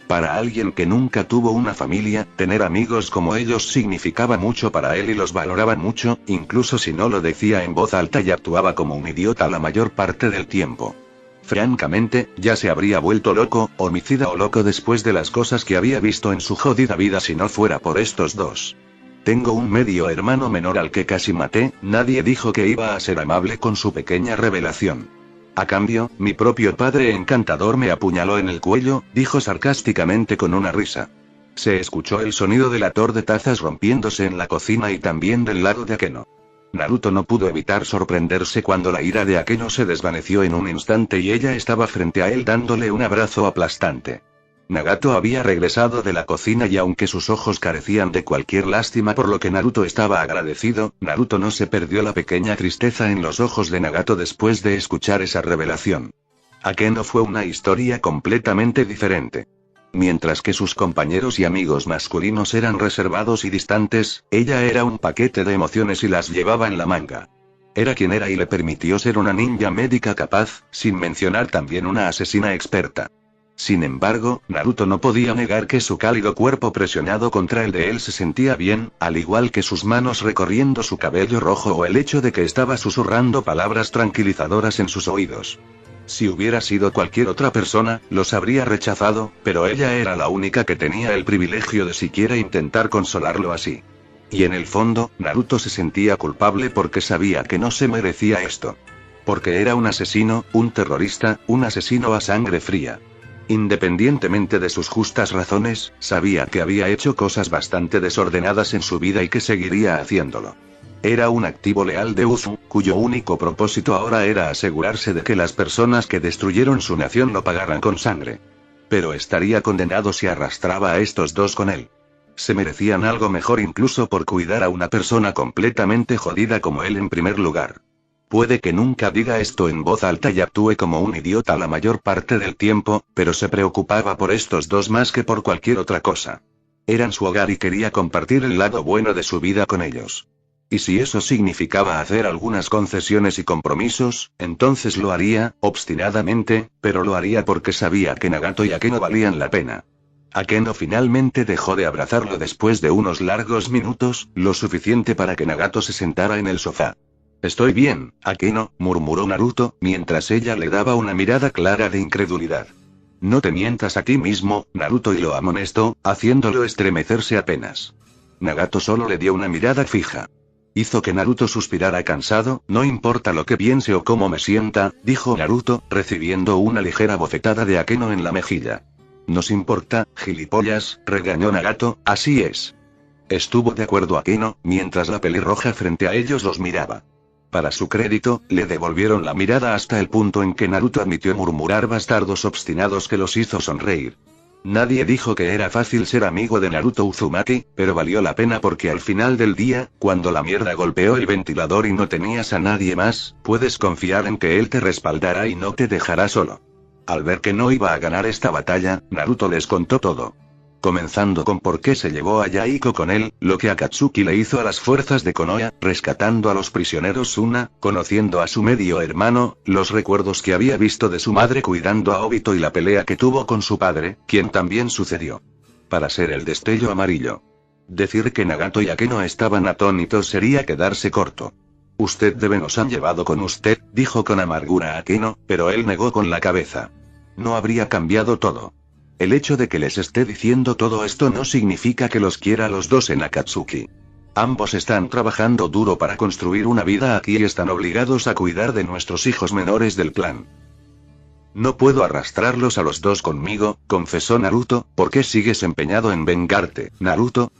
Para alguien que nunca tuvo una familia, tener amigos como ellos significaba mucho para él y los valoraban mucho, incluso si no lo decía en voz alta y actuaba como un idiota la mayor parte del tiempo. Francamente, ya se habría vuelto loco, homicida o loco después de las cosas que había visto en su jodida vida si no fuera por estos dos. Tengo un medio hermano menor al que casi maté. Nadie dijo que iba a ser amable con su pequeña revelación. A cambio, mi propio padre encantador me apuñaló en el cuello, dijo sarcásticamente con una risa. Se escuchó el sonido del ator de tazas rompiéndose en la cocina y también del lado de Akeno. Naruto no pudo evitar sorprenderse cuando la ira de Akeno se desvaneció en un instante y ella estaba frente a él dándole un abrazo aplastante. Nagato había regresado de la cocina y aunque sus ojos carecían de cualquier lástima por lo que Naruto estaba agradecido, Naruto no se perdió la pequeña tristeza en los ojos de Nagato después de escuchar esa revelación. Akeno fue una historia completamente diferente. Mientras que sus compañeros y amigos masculinos eran reservados y distantes, ella era un paquete de emociones y las llevaba en la manga. Era quien era y le permitió ser una ninja médica capaz, sin mencionar también una asesina experta. Sin embargo, Naruto no podía negar que su cálido cuerpo presionado contra el de él se sentía bien, al igual que sus manos recorriendo su cabello rojo o el hecho de que estaba susurrando palabras tranquilizadoras en sus oídos. Si hubiera sido cualquier otra persona, los habría rechazado, pero ella era la única que tenía el privilegio de siquiera intentar consolarlo así. Y en el fondo, Naruto se sentía culpable porque sabía que no se merecía esto. Porque era un asesino, un terrorista, un asesino a sangre fría. Independientemente de sus justas razones, sabía que había hecho cosas bastante desordenadas en su vida y que seguiría haciéndolo. Era un activo leal de Uzu, cuyo único propósito ahora era asegurarse de que las personas que destruyeron su nación lo pagaran con sangre. Pero estaría condenado si arrastraba a estos dos con él. Se merecían algo mejor incluso por cuidar a una persona completamente jodida como él en primer lugar. Puede que nunca diga esto en voz alta y actúe como un idiota la mayor parte del tiempo, pero se preocupaba por estos dos más que por cualquier otra cosa. Eran su hogar y quería compartir el lado bueno de su vida con ellos. Y si eso significaba hacer algunas concesiones y compromisos, entonces lo haría, obstinadamente, pero lo haría porque sabía que Nagato y Akeno valían la pena. Akeno finalmente dejó de abrazarlo después de unos largos minutos, lo suficiente para que Nagato se sentara en el sofá. Estoy bien, Akeno, murmuró Naruto, mientras ella le daba una mirada clara de incredulidad. No te mientas a ti mismo, Naruto, y lo amonestó, haciéndolo estremecerse apenas. Nagato solo le dio una mirada fija. Hizo que Naruto suspirara cansado. No importa lo que piense o cómo me sienta, dijo Naruto, recibiendo una ligera bofetada de Akeno en la mejilla. Nos importa, gilipollas, regañó Nagato, así es. Estuvo de acuerdo Akeno, mientras la pelirroja frente a ellos los miraba. Para su crédito, le devolvieron la mirada hasta el punto en que Naruto admitió murmurar bastardos obstinados que los hizo sonreír. Nadie dijo que era fácil ser amigo de Naruto Uzumaki, pero valió la pena porque al final del día, cuando la mierda golpeó el ventilador y no tenías a nadie más, puedes confiar en que él te respaldará y no te dejará solo. Al ver que no iba a ganar esta batalla, Naruto les contó todo. Comenzando con por qué se llevó a Yaiko con él, lo que Akatsuki le hizo a las fuerzas de Konoha, rescatando a los prisioneros Suna, conociendo a su medio hermano, los recuerdos que había visto de su madre cuidando a Obito y la pelea que tuvo con su padre, quien también sucedió. Para ser el destello amarillo. Decir que Nagato y Akeno estaban atónitos sería quedarse corto. Usted nos han llevado con usted, dijo con amargura Akeno, pero él negó con la cabeza. No habría cambiado todo. El hecho de que les esté diciendo todo esto no significa que los quiera a los dos en Akatsuki. Ambos están trabajando duro para construir una vida aquí y están obligados a cuidar de nuestros hijos menores del clan. No puedo arrastrarlos a los dos conmigo, confesó Naruto. ¿Por qué sigues empeñado en vengarte, Naruto?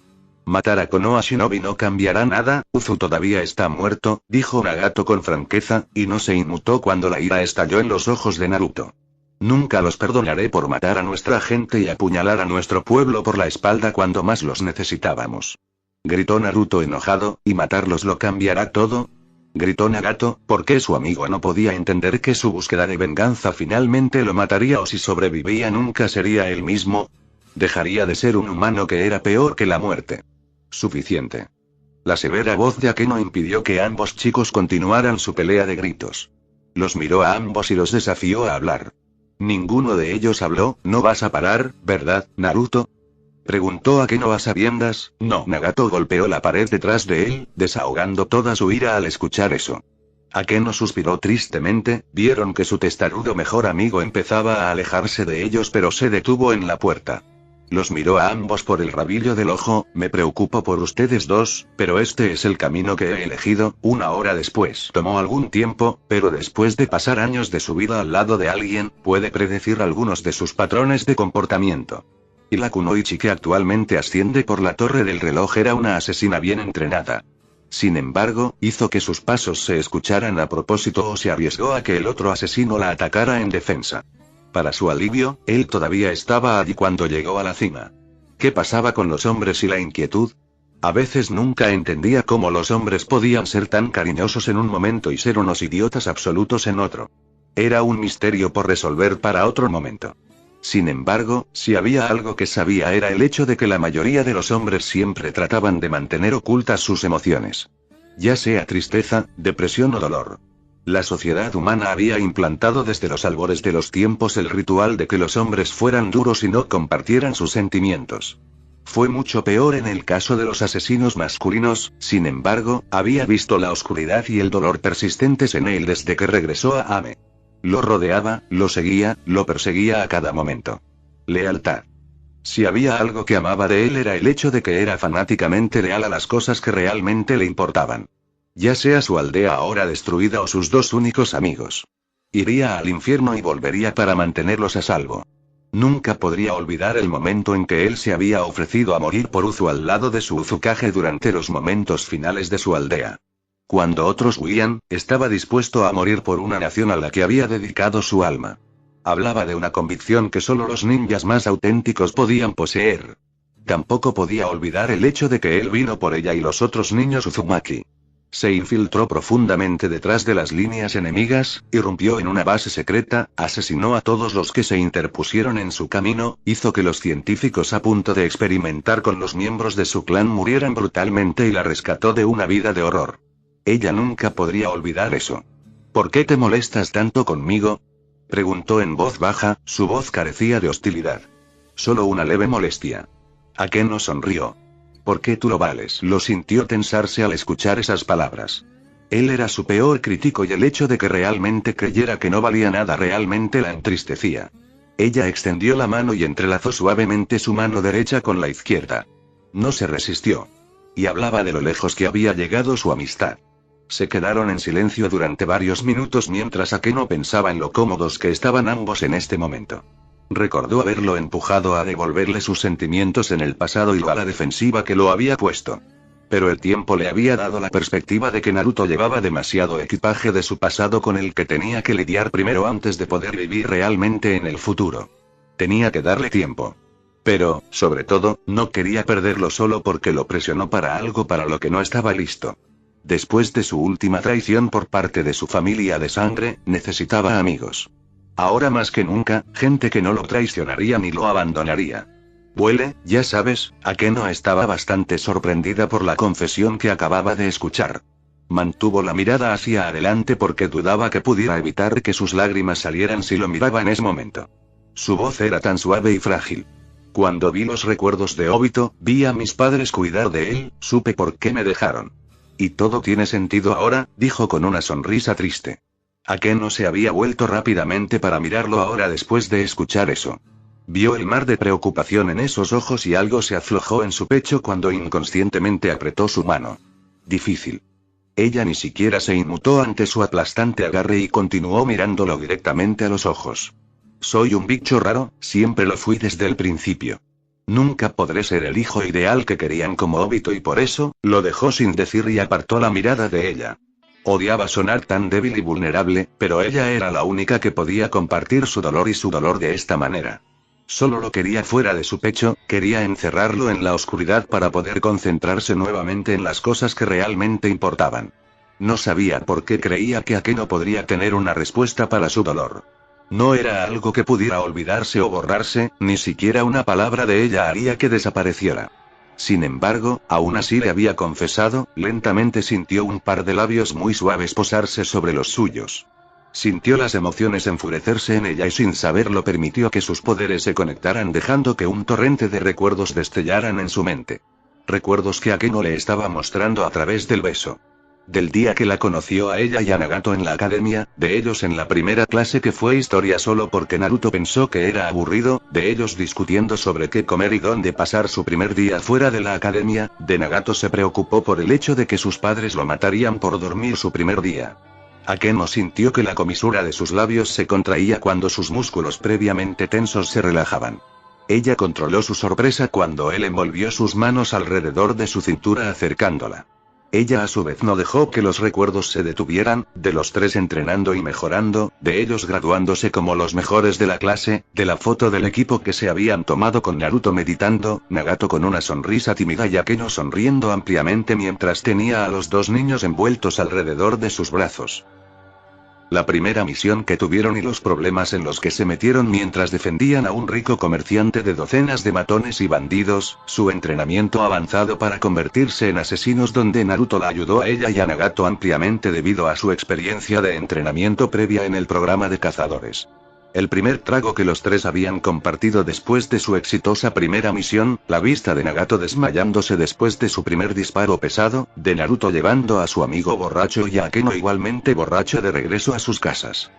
Matar a Konoha Shinobi no cambiará nada. Uzu todavía está muerto, dijo Nagato con franqueza, y no se inmutó cuando la ira estalló en los ojos de Naruto. Nunca los perdonaré por matar a nuestra gente y apuñalar a nuestro pueblo por la espalda cuando más los necesitábamos. Gritó Naruto enojado, ¿y matarlos lo cambiará todo? Gritó Nagato, porque su amigo no podía entender que su búsqueda de venganza finalmente lo mataría o si sobrevivía nunca sería el mismo. Dejaría de ser un humano que era peor que la muerte. Suficiente. La severa voz de Akeno impidió que ambos chicos continuaran su pelea de gritos. Los miró a ambos y los desafió a hablar. Ninguno de ellos habló. ¿No vas a parar, verdad, Naruto? Preguntó Akeno a sabiendas. No. Nagato golpeó la pared detrás de él, desahogando toda su ira al escuchar eso. Akeno suspiró tristemente, vieron que su testarudo mejor amigo empezaba a alejarse de ellos pero se detuvo en la puerta. Los miró a ambos por el rabillo del ojo. Me preocupo por ustedes dos, pero este es el camino que he elegido. Una hora después. Tomó algún tiempo, pero después de pasar años de su vida al lado de alguien, puede predecir algunos de sus patrones de comportamiento. Y la Kunoichi que actualmente asciende por la torre del reloj era una asesina bien entrenada. Sin embargo, hizo que sus pasos se escucharan a propósito o se arriesgó a que el otro asesino la atacara en defensa. Para su alivio, él todavía estaba allí cuando llegó a la cima. ¿Qué pasaba con los hombres y la inquietud? A veces nunca entendía cómo los hombres podían ser tan cariñosos en un momento y ser unos idiotas absolutos en otro. Era un misterio por resolver para otro momento. Sin embargo, si había algo que sabía era el hecho de que la mayoría de los hombres siempre trataban de mantener ocultas sus emociones. Ya sea tristeza, depresión o dolor. La sociedad humana había implantado desde los albores de los tiempos el ritual de que los hombres fueran duros y no compartieran sus sentimientos. Fue mucho peor en el caso de los asesinos masculinos, sin embargo, había visto la oscuridad y el dolor persistentes en él desde que regresó a Ame. Lo rodeaba, lo seguía, lo perseguía a cada momento. Lealtad. Si había algo que amaba de él era el hecho de que era fanáticamente leal a las cosas que realmente le importaban. Ya sea su aldea ahora destruida o sus dos únicos amigos. Iría al infierno y volvería para mantenerlos a salvo. Nunca podría olvidar el momento en que él se había ofrecido a morir por Uzu al lado de su Uzukage durante los momentos finales de su aldea. Cuando otros huían, estaba dispuesto a morir por una nación a la que había dedicado su alma. Hablaba de una convicción que solo los ninjas más auténticos podían poseer. Tampoco podía olvidar el hecho de que él vino por ella y los otros niños Uzumaki. Se infiltró profundamente detrás de las líneas enemigas, irrumpió en una base secreta, asesinó a todos los que se interpusieron en su camino, hizo que los científicos a punto de experimentar con los miembros de su clan murieran brutalmente y la rescató de una vida de horror. Ella nunca podría olvidar eso. ¿Por qué te molestas tanto conmigo? Preguntó en voz baja, su voz carecía de hostilidad. Solo una leve molestia. Akeno sonrió. ¿Por qué tú lo vales? Lo sintió tensarse al escuchar esas palabras. Él era su peor crítico y el hecho de que realmente creyera que no valía nada realmente la entristecía. Ella extendió la mano y entrelazó suavemente su mano derecha con la izquierda. No se resistió. Y hablaba de lo lejos que había llegado su amistad. Se quedaron en silencio durante varios minutos mientras Akeno pensaba en lo cómodos que estaban ambos en este momento. Recordó haberlo empujado a devolverle sus sentimientos en el pasado y lo a la defensiva que lo había puesto. Pero el tiempo le había dado la perspectiva de que Naruto llevaba demasiado equipaje de su pasado con el que tenía que lidiar primero antes de poder vivir realmente en el futuro. Tenía que darle tiempo. Pero, sobre todo, no quería perderlo solo porque lo presionó para algo para lo que no estaba listo. Después de su última traición por parte de su familia de sangre, necesitaba amigos. Ahora más que nunca, gente que no lo traicionaría ni lo abandonaría. Huele, ya sabes, Akeno estaba bastante sorprendida por la confesión que acababa de escuchar. Mantuvo la mirada hacia adelante porque dudaba que pudiera evitar que sus lágrimas salieran si lo miraba en ese momento. Su voz era tan suave y frágil. Cuando vi los recuerdos de Obito, vi a mis padres cuidar de él, supe por qué me dejaron. Y todo tiene sentido ahora, dijo con una sonrisa triste. Akeno se había vuelto rápidamente para mirarlo ahora después de escuchar eso. Vio el mar de preocupación en esos ojos y algo se aflojó en su pecho cuando inconscientemente apretó su mano. Difícil. Ella ni siquiera se inmutó ante su aplastante agarre y continuó mirándolo directamente a los ojos. Soy un bicho raro, siempre lo fui desde el principio. Nunca podré ser el hijo ideal que querían como Obito y por eso, lo dejó sin decir y apartó la mirada de ella. Odiaba sonar tan débil y vulnerable, pero ella era la única que podía compartir su dolor y su dolor de esta manera. Solo lo quería fuera de su pecho, quería encerrarlo en la oscuridad para poder concentrarse nuevamente en las cosas que realmente importaban. No sabía por qué creía que Akeno podría tener una respuesta para su dolor. No era algo que pudiera olvidarse o borrarse, ni siquiera una palabra de ella haría que desapareciera. Sin embargo, aún así le había confesado, lentamente sintió un par de labios muy suaves posarse sobre los suyos. Sintió las emociones enfurecerse en ella y sin saberlo permitió que sus poderes se conectaran dejando que un torrente de recuerdos destellaran en su mente. Recuerdos que Akeno le estaba mostrando a través del beso. Del día que la conoció a ella y a Nagato en la academia, de ellos en la primera clase que fue historia solo porque Naruto pensó que era aburrido, de ellos discutiendo sobre qué comer y dónde pasar su primer día fuera de la academia, de Nagato se preocupó por el hecho de que sus padres lo matarían por dormir su primer día. Akeno sintió que la comisura de sus labios se contraía cuando sus músculos previamente tensos se relajaban. Ella controló su sorpresa cuando él envolvió sus manos alrededor de su cintura acercándola. Ella a su vez no dejó que los recuerdos se detuvieran, de los tres entrenando y mejorando, de ellos graduándose como los mejores de la clase, de la foto del equipo que se habían tomado con Naruto meditando, Nagato con una sonrisa tímida y Akeno sonriendo ampliamente mientras tenía a los dos niños envueltos alrededor de sus brazos. La primera misión que tuvieron y los problemas en los que se metieron mientras defendían a un rico comerciante de docenas de matones y bandidos, su entrenamiento avanzado para convertirse en asesinos donde Naruto la ayudó a ella y a Nagato ampliamente debido a su experiencia de entrenamiento previa en el programa de cazadores. El primer trago que los tres habían compartido después de su exitosa primera misión, la vista de Nagato desmayándose después de su primer disparo pesado, de Naruto llevando a su amigo borracho y a Akeno igualmente borracho de regreso a sus casas.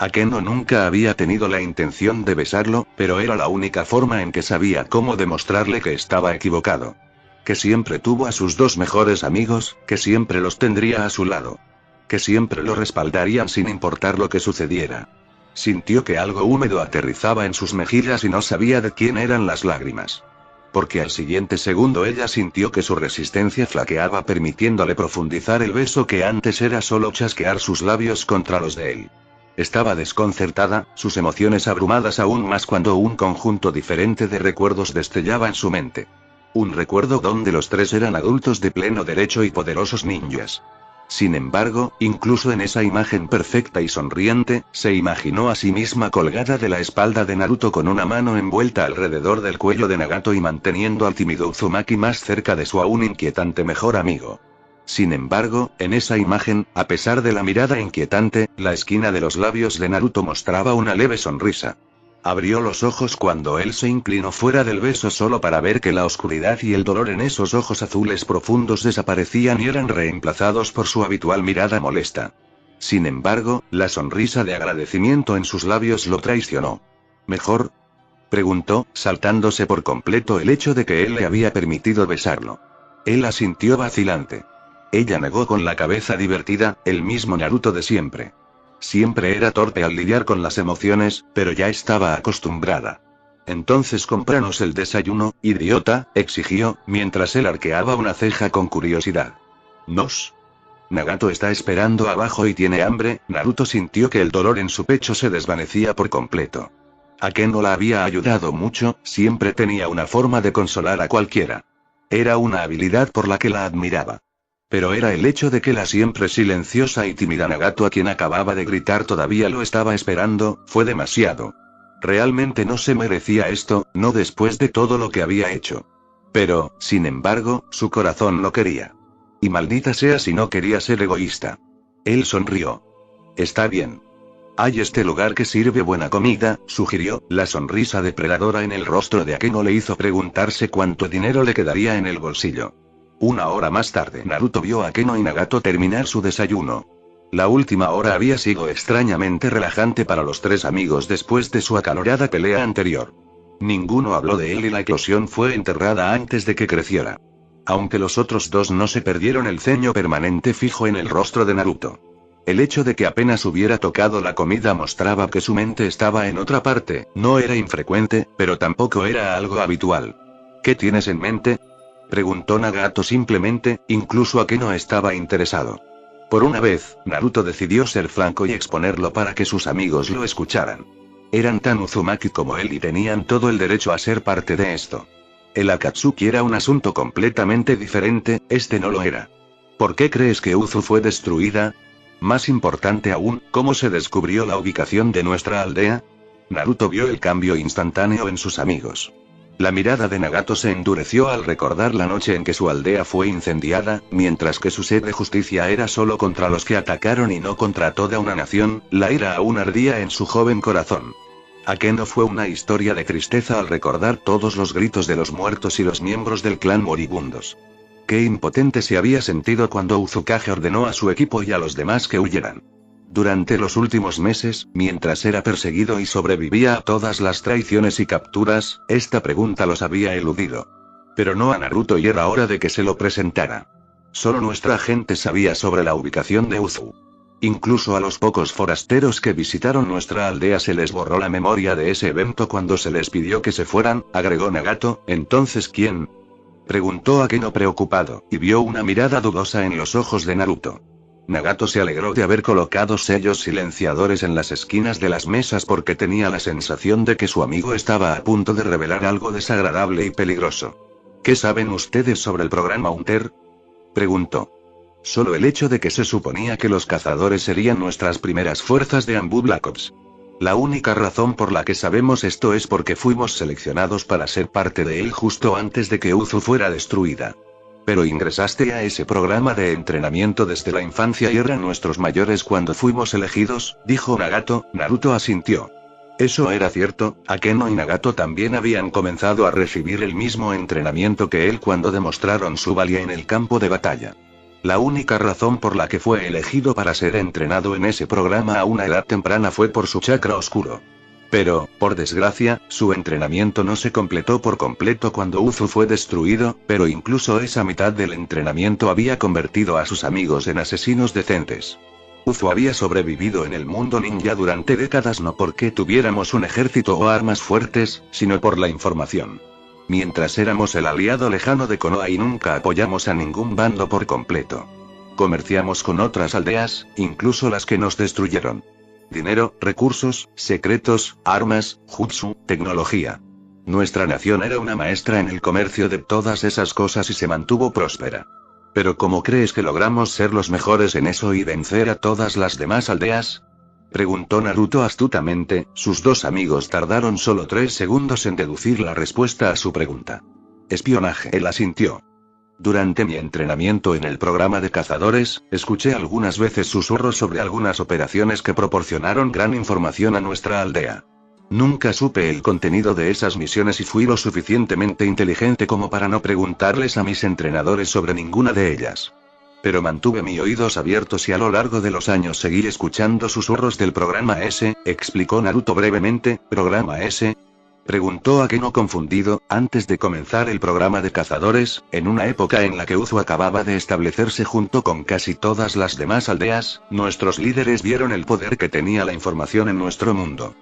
Akeno nunca había tenido la intención de besarlo, pero era la única forma en que sabía cómo demostrarle que estaba equivocado. Que siempre tuvo a sus dos mejores amigos, que siempre los tendría a su lado. Que siempre lo respaldarían sin importar lo que sucediera. Sintió que algo húmedo aterrizaba en sus mejillas y no sabía de quién eran las lágrimas. Porque al siguiente segundo ella sintió que su resistencia flaqueaba permitiéndole profundizar el beso que antes era solo chasquear sus labios contra los de él. Estaba desconcertada, sus emociones abrumadas aún más cuando un conjunto diferente de recuerdos destellaba en su mente. Un recuerdo donde los tres eran adultos de pleno derecho y poderosos ninjas. Sin embargo, incluso en esa imagen perfecta y sonriente, se imaginó a sí misma colgada de la espalda de Naruto con una mano envuelta alrededor del cuello de Nagato y manteniendo al tímido Uzumaki más cerca de su aún inquietante mejor amigo. Sin embargo, en esa imagen, a pesar de la mirada inquietante, la esquina de los labios de Naruto mostraba una leve sonrisa. Abrió los ojos cuando él se inclinó fuera del beso solo para ver que la oscuridad y el dolor en esos ojos azules profundos desaparecían y eran reemplazados por su habitual mirada molesta. Sin embargo, la sonrisa de agradecimiento en sus labios lo traicionó. ¿Mejor?, preguntó, saltándose por completo el hecho de que él le había permitido besarlo. Él asintió vacilante. Ella negó con la cabeza divertida, el mismo Naruto de siempre. Siempre era torpe al lidiar con las emociones, pero ya estaba acostumbrada. Entonces cómpranos el desayuno, idiota, exigió, mientras él arqueaba una ceja con curiosidad. ¿Nos? Nagato está esperando abajo y tiene hambre. Naruto sintió que el dolor en su pecho se desvanecía por completo. Akeno la había ayudado mucho, siempre tenía una forma de consolar a cualquiera. Era una habilidad por la que la admiraba. Pero era el hecho de que la siempre silenciosa y tímida Nagato a quien acababa de gritar todavía lo estaba esperando, fue demasiado. Realmente no se merecía esto, no después de todo lo que había hecho. Pero, sin embargo, su corazón lo quería. Y maldita sea si no quería ser egoísta. Él sonrió. Está bien. Hay este lugar que sirve buena comida, sugirió, la sonrisa depredadora en el rostro de Akeno le hizo preguntarse cuánto dinero le quedaría en el bolsillo. Una hora más tarde Naruto vio a Akeno y Nagato terminar su desayuno. La última hora había sido extrañamente relajante para los tres amigos después de su acalorada pelea anterior. Ninguno habló de él y la eclosión fue enterrada antes de que creciera. Aunque los otros dos no se perdieron el ceño permanente fijo en el rostro de Naruto. El hecho de que apenas hubiera tocado la comida mostraba que su mente estaba en otra parte, no era infrecuente, pero tampoco era algo habitual. ¿Qué tienes en mente?, preguntó Nagato simplemente, incluso Akeno estaba interesado. Por una vez, Naruto decidió ser franco y exponerlo para que sus amigos lo escucharan. Eran tan Uzumaki como él y tenían todo el derecho a ser parte de esto. El Akatsuki era un asunto completamente diferente, este no lo era. ¿Por qué crees que Uzu fue destruida? Más importante aún, ¿cómo se descubrió la ubicación de nuestra aldea? Naruto vio el cambio instantáneo en sus amigos. La mirada de Nagato se endureció al recordar la noche en que su aldea fue incendiada, mientras que su sed de justicia era solo contra los que atacaron y no contra toda una nación. La ira aún ardía en su joven corazón. Akeno fue una historia de tristeza al recordar todos los gritos de los muertos y los miembros del clan moribundos. Qué impotente se había sentido cuando Uzukage ordenó a su equipo y a los demás que huyeran. Durante los últimos meses, mientras era perseguido y sobrevivía a todas las traiciones y capturas, esta pregunta los había eludido. Pero no a Naruto, y era hora de que se lo presentara. Solo nuestra gente sabía sobre la ubicación de Uzu. Incluso a los pocos forasteros que visitaron nuestra aldea se les borró la memoria de ese evento cuando se les pidió que se fueran, agregó Nagato. ¿Entonces quién? Preguntó Akeno preocupado, y vio una mirada dudosa en los ojos de Naruto. Nagato se alegró de haber colocado sellos silenciadores en las esquinas de las mesas porque tenía la sensación de que su amigo estaba a punto de revelar algo desagradable y peligroso. ¿Qué saben ustedes sobre el programa Hunter? Preguntó. Solo el hecho de que se suponía que los cazadores serían nuestras primeras fuerzas de Anbu Black Ops. La única razón por la que sabemos esto es porque fuimos seleccionados para ser parte de él justo antes de que Uzu fuera destruida. Pero ingresaste a ese programa de entrenamiento desde la infancia y eran nuestros mayores cuando fuimos elegidos, dijo Nagato. Naruto asintió. Eso era cierto, Akeno y Nagato también habían comenzado a recibir el mismo entrenamiento que él cuando demostraron su valía en el campo de batalla. La única razón por la que fue elegido para ser entrenado en ese programa a una edad temprana fue por su chakra oscuro. Pero, por desgracia, su entrenamiento no se completó por completo cuando Uzu fue destruido, pero incluso esa mitad del entrenamiento había convertido a sus amigos en asesinos decentes. Uzu había sobrevivido en el mundo ninja durante décadas no porque tuviéramos un ejército o armas fuertes, sino por la información. Mientras éramos el aliado lejano de Konoha y nunca apoyamos a ningún bando por completo. Comerciamos con otras aldeas, incluso las que nos destruyeron. Dinero, recursos, secretos, armas, jutsu, tecnología. Nuestra nación era una maestra en el comercio de todas esas cosas y se mantuvo próspera. ¿Pero cómo crees que logramos ser los mejores en eso y vencer a todas las demás aldeas? Preguntó Naruto astutamente. Sus dos amigos tardaron solo 3 segundos en deducir la respuesta a su pregunta. Espionaje. Él asintió. Durante mi entrenamiento en el programa de cazadores, escuché algunas veces susurros sobre algunas operaciones que proporcionaron gran información a nuestra aldea. Nunca supe el contenido de esas misiones y fui lo suficientemente inteligente como para no preguntarles a mis entrenadores sobre ninguna de ellas. Pero mantuve mis oídos abiertos y a lo largo de los años seguí escuchando susurros del programa S, explicó Naruto brevemente. ¿Programa S? Preguntó Akeno confundido. Antes de comenzar el programa de cazadores, en una época en la que Uzu acababa de establecerse junto con casi todas las demás aldeas, nuestros líderes vieron el poder que tenía la información en nuestro mundo.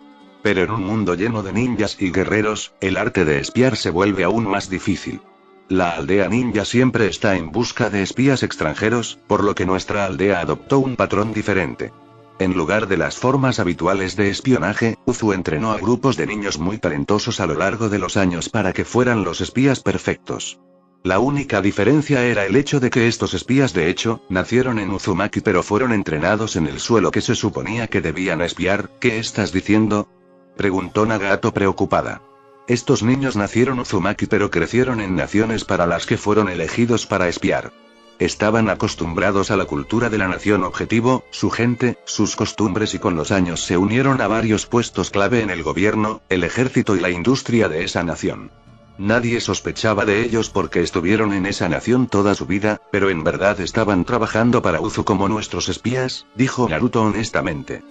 Pero en un mundo lleno de ninjas y guerreros, el arte de espiar se vuelve aún más difícil. La aldea ninja siempre está en busca de espías extranjeros, por lo que nuestra aldea adoptó un patrón diferente. En lugar de las formas habituales de espionaje, Uzu entrenó a grupos de niños muy talentosos a lo largo de los años para que fueran los espías perfectos. La única diferencia era el hecho de que estos espías de hecho, nacieron en Uzumaki pero fueron entrenados en el suelo que se suponía que debían espiar. ¿Qué estás diciendo? Preguntó Nagato preocupada. Estos niños nacieron Uzumaki pero crecieron en naciones para las que fueron elegidos para espiar. Estaban acostumbrados a la cultura de la nación objetivo, su gente, sus costumbres y con los años se unieron a varios puestos clave en el gobierno, el ejército y la industria de esa nación. Nadie sospechaba de ellos porque estuvieron en esa nación toda su vida, pero en verdad estaban trabajando para Uzu como nuestros espías, dijo Naruto honestamente.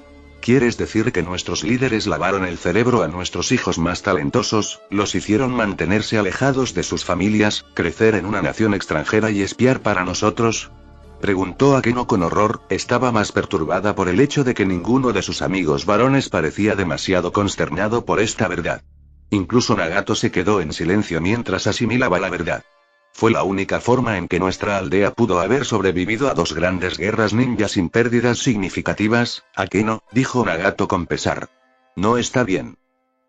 ¿Quieres decir que nuestros líderes lavaron el cerebro a nuestros hijos más talentosos, los hicieron mantenerse alejados de sus familias, crecer en una nación extranjera y espiar para nosotros? Preguntó Akeno con horror. Estaba más perturbada por el hecho de que ninguno de sus amigos varones parecía demasiado consternado por esta verdad. Incluso Nagato se quedó en silencio mientras asimilaba la verdad. Fue la única forma en que nuestra aldea pudo haber sobrevivido a 2 grandes guerras ninja sin pérdidas significativas. Akeno, dijo Nagato con pesar. No está bien.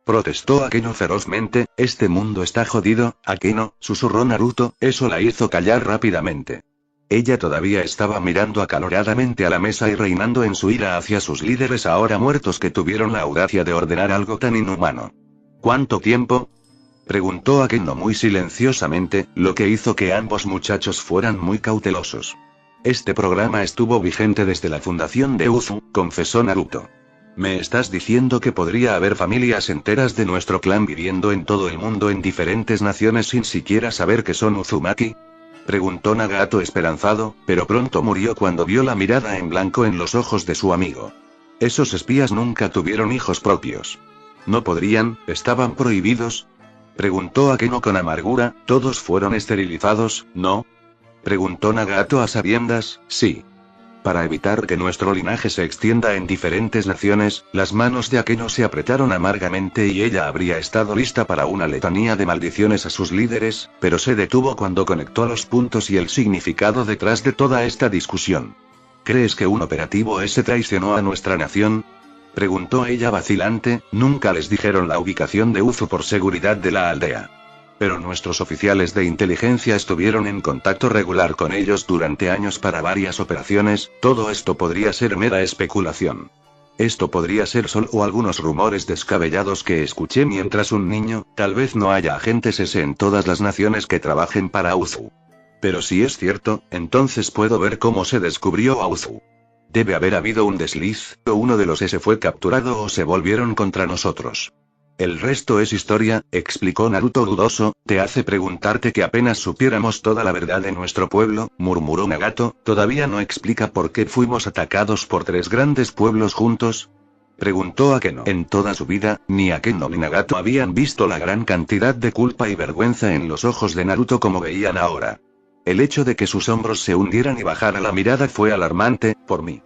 Protestó Akeno ferozmente. Este mundo está jodido, Akeno, susurró Naruto. Eso la hizo callar rápidamente. Ella todavía estaba mirando acaloradamente a la mesa y reinando en su ira hacia sus líderes ahora muertos que tuvieron la audacia de ordenar algo tan inhumano. ¿Cuánto tiempo? Preguntó Akeno muy silenciosamente, lo que hizo que ambos muchachos fueran muy cautelosos. Este programa estuvo vigente desde la fundación de Uzu, confesó Naruto. ¿Me estás diciendo que podría haber familias enteras de nuestro clan viviendo en todo el mundo en diferentes naciones sin siquiera saber que son Uzumaki? Preguntó Nagato esperanzado, pero pronto murió cuando vio la mirada en blanco en los ojos de su amigo. Esos espías nunca tuvieron hijos propios. ¿No podrían? ¿Estaban prohibidos? Preguntó Akeno con amargura. ¿Todos fueron esterilizados, no? Preguntó Nagato a sabiendas. Sí. Para evitar que nuestro linaje se extienda en diferentes naciones, las manos de Akeno se apretaron amargamente y ella habría estado lista para una letanía de maldiciones a sus líderes, pero se detuvo cuando conectó los puntos y el significado detrás de toda esta discusión. ¿Crees que un operativo S traicionó a nuestra nación? Preguntó ella vacilante. Nunca les dijeron la ubicación de Uzu por seguridad de la aldea. Pero nuestros oficiales de inteligencia estuvieron en contacto regular con ellos durante años para varias operaciones. Todo esto podría ser mera especulación. Esto podría ser solo algunos rumores descabellados que escuché mientras un niño. Tal vez no haya agentes S en todas las naciones que trabajen para Uzu. Pero si es cierto, entonces puedo ver cómo se descubrió a Uzu. Debe haber habido un desliz, o uno de los S fue capturado o se volvieron contra nosotros. El resto es historia, explicó Naruto dudoso. Te hace preguntarte que apenas supiéramos toda la verdad de nuestro pueblo, murmuró Nagato. ¿Todavía no explica por qué fuimos atacados por 3 grandes pueblos juntos? Preguntó Akeno. En toda su vida, ni Akeno ni Nagato habían visto la gran cantidad de culpa y vergüenza en los ojos de Naruto como veían ahora. El hecho de que sus hombros se hundieran y bajara la mirada fue alarmante. Por mí.